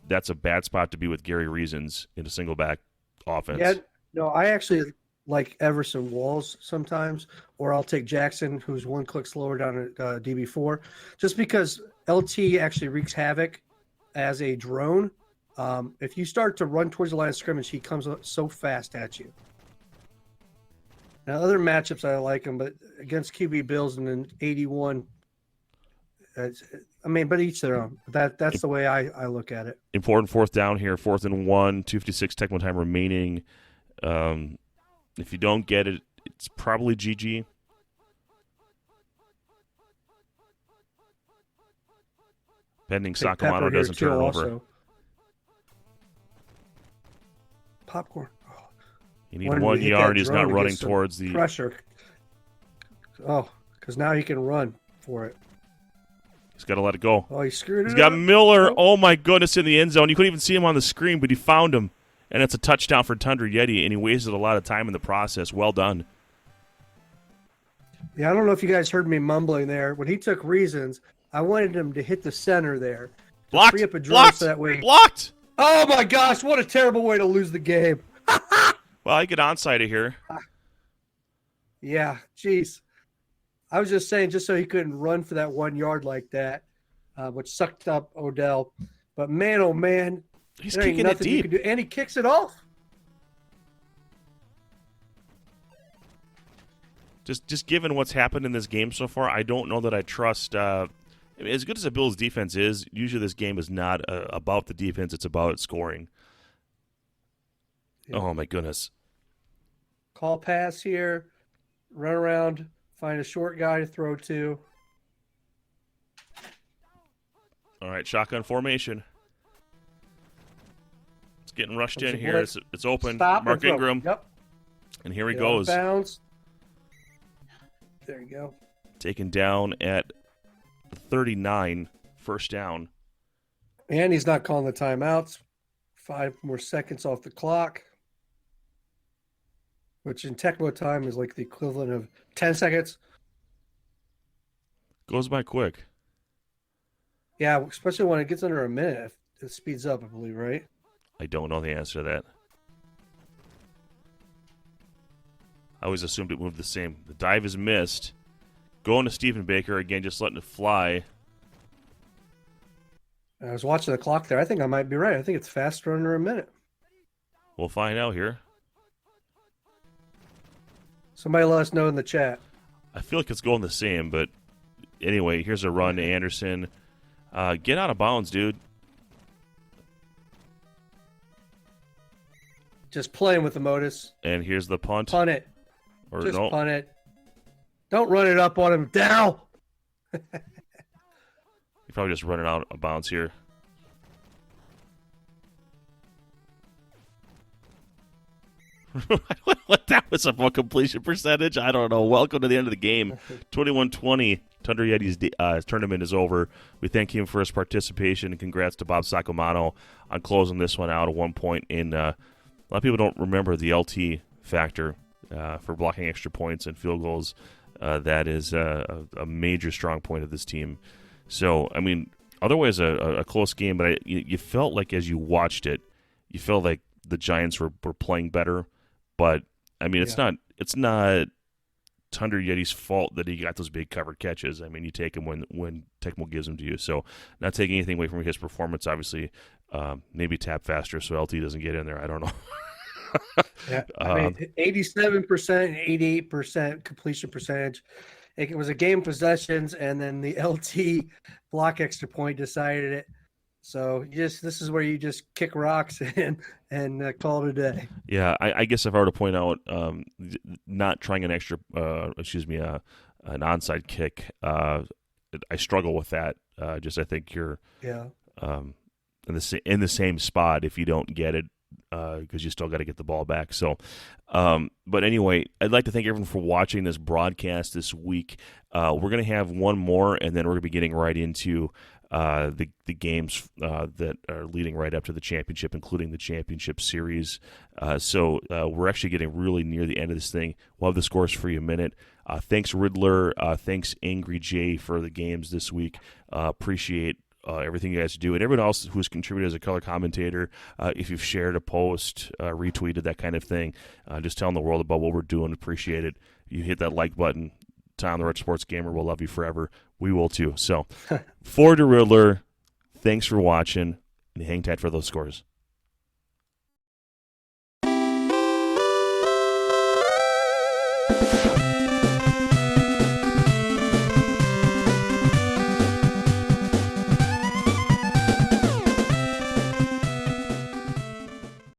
Speaker 2: that's a bad spot to be with Gary Reasons in a single back offense.
Speaker 4: Yeah, no, I actually like Everson Walls sometimes, or I'll take Jackson, who's one click slower down at DB4, just because LT actually wreaks havoc as a drone. If you start to run towards the line of scrimmage, he comes so fast at you. Now, other matchups I like him, but against QB Bills and then 81, but each their own. That's the way I look at it.
Speaker 2: Important fourth down here, 4th and 1, 2:56 Tecmo time remaining. If you don't get it, it's probably GG. Pending Sakamoto doesn't turn it over.
Speaker 4: Popcorn.
Speaker 2: You need 1 yard. He's not running towards the
Speaker 4: pressure. Oh, because now he can run for it.
Speaker 2: He's got to let it go.
Speaker 4: Oh, he screwed it
Speaker 2: He's got
Speaker 4: up.
Speaker 2: Miller. Oh, my goodness, in the end zone. You couldn't even see him on the screen, but he found him. And it's a touchdown for Tundra Yeti, and he wasted a lot of time in the process. Well done.
Speaker 4: Yeah, I don't know if you guys heard me mumbling there. When he took reasons, I wanted him to hit the center there.
Speaker 2: Blocked.
Speaker 4: Free up a drive
Speaker 2: Blocked.
Speaker 4: so that way.
Speaker 2: Blocked.
Speaker 4: Oh, my gosh. What a terrible way to lose the game.
Speaker 2: Well, I get onside here.
Speaker 4: Yeah, jeez. I was just saying, just so he couldn't run for that 1 yard like that, which sucked up Odell. But man, oh man,
Speaker 2: He's
Speaker 4: there ain't
Speaker 2: kicking it
Speaker 4: nothing you
Speaker 2: deep.
Speaker 4: can do. And he kicks it off.
Speaker 2: Just given what's happened in this game so far, I don't know that I trust. As good as the Bills' defense is, usually this game is not about the defense; it's about scoring. Yeah. Oh my goodness!
Speaker 4: Call pass here, run around, find a short guy to throw to.
Speaker 2: All right, shotgun formation. It's getting rushed in here. It's open.
Speaker 4: Stop
Speaker 2: Mark Ingram.
Speaker 4: Yep.
Speaker 2: And here he goes.
Speaker 4: Bounds. There you go.
Speaker 2: Taken down at 39, first down.
Speaker 4: And he's not calling the timeouts. 5 more seconds off the clock, which in Tecmo time is like the equivalent of 10 seconds.
Speaker 2: Goes by quick.
Speaker 4: Yeah, especially when it gets under a minute. It speeds up, I believe, right?
Speaker 2: I don't know the answer to that. I always assumed it moved the same. The dive is missed. Going to Stephen Baker again, just letting it fly.
Speaker 4: I was watching the clock there. I think I might be right. I think it's faster under a minute.
Speaker 2: We'll find out here.
Speaker 4: Somebody let us know in the chat.
Speaker 2: I feel like it's going the same, but anyway, here's a run to Anderson. Get out of bounds, dude.
Speaker 4: Just playing with the Modus.
Speaker 2: And here's the punt.
Speaker 4: Punt it.
Speaker 2: Or
Speaker 4: Just
Speaker 2: no.
Speaker 4: punt it. Don't run it up on him. Down.
Speaker 2: You're probably just running out of bounds here. What that was a completion percentage? I don't know. Welcome to the end of the game. 21-20. Tundra Yeti's tournament is over. We thank him for his participation, and congrats to Bob Sakamoto on closing this one out at 1 point. A lot of people don't remember the LT factor for blocking extra points and field goals. That is a major strong point of this team. So, I mean, otherwise a close game, but you felt like as you watched it, you felt like the Giants were playing better. But, I mean, it's not Tundra Yeti's fault that he got those big covered catches. I mean, you take them when Tecmo gives them to you. So, not taking anything away from his performance, obviously. Maybe tap faster so LT doesn't get in there. I don't know.
Speaker 4: Yeah, I mean, 87% and 88% completion percentage. It was a game of possessions, and then the LT block extra point decided it. So this is where you just kick rocks and call it a day.
Speaker 2: Yeah, I guess if I were to point out, not trying an extra, an onside kick, I struggle with that. I think you're in the same spot if you don't get it. Because you still got to get the ball back. So, but anyway, I'd like to thank everyone for watching this broadcast this week. We're going to have one more, and then we're going to be getting right into the games that are leading right up to the championship, including the championship series. So we're actually getting really near the end of this thing. We'll have the scores for you in a minute. Thanks, Riddler. Thanks, Angry Jay, for the games this week. Appreciate everything you guys do, and everyone else who's contributed as a color commentator. If you've shared a post, retweeted, that kind of thing, just telling the world about what we're doing. Appreciate it. You hit that like button. Tom the Red Sports Gamer will love you forever. We will too. So, for the Riddler, thanks for watching, and hang tight for those scores.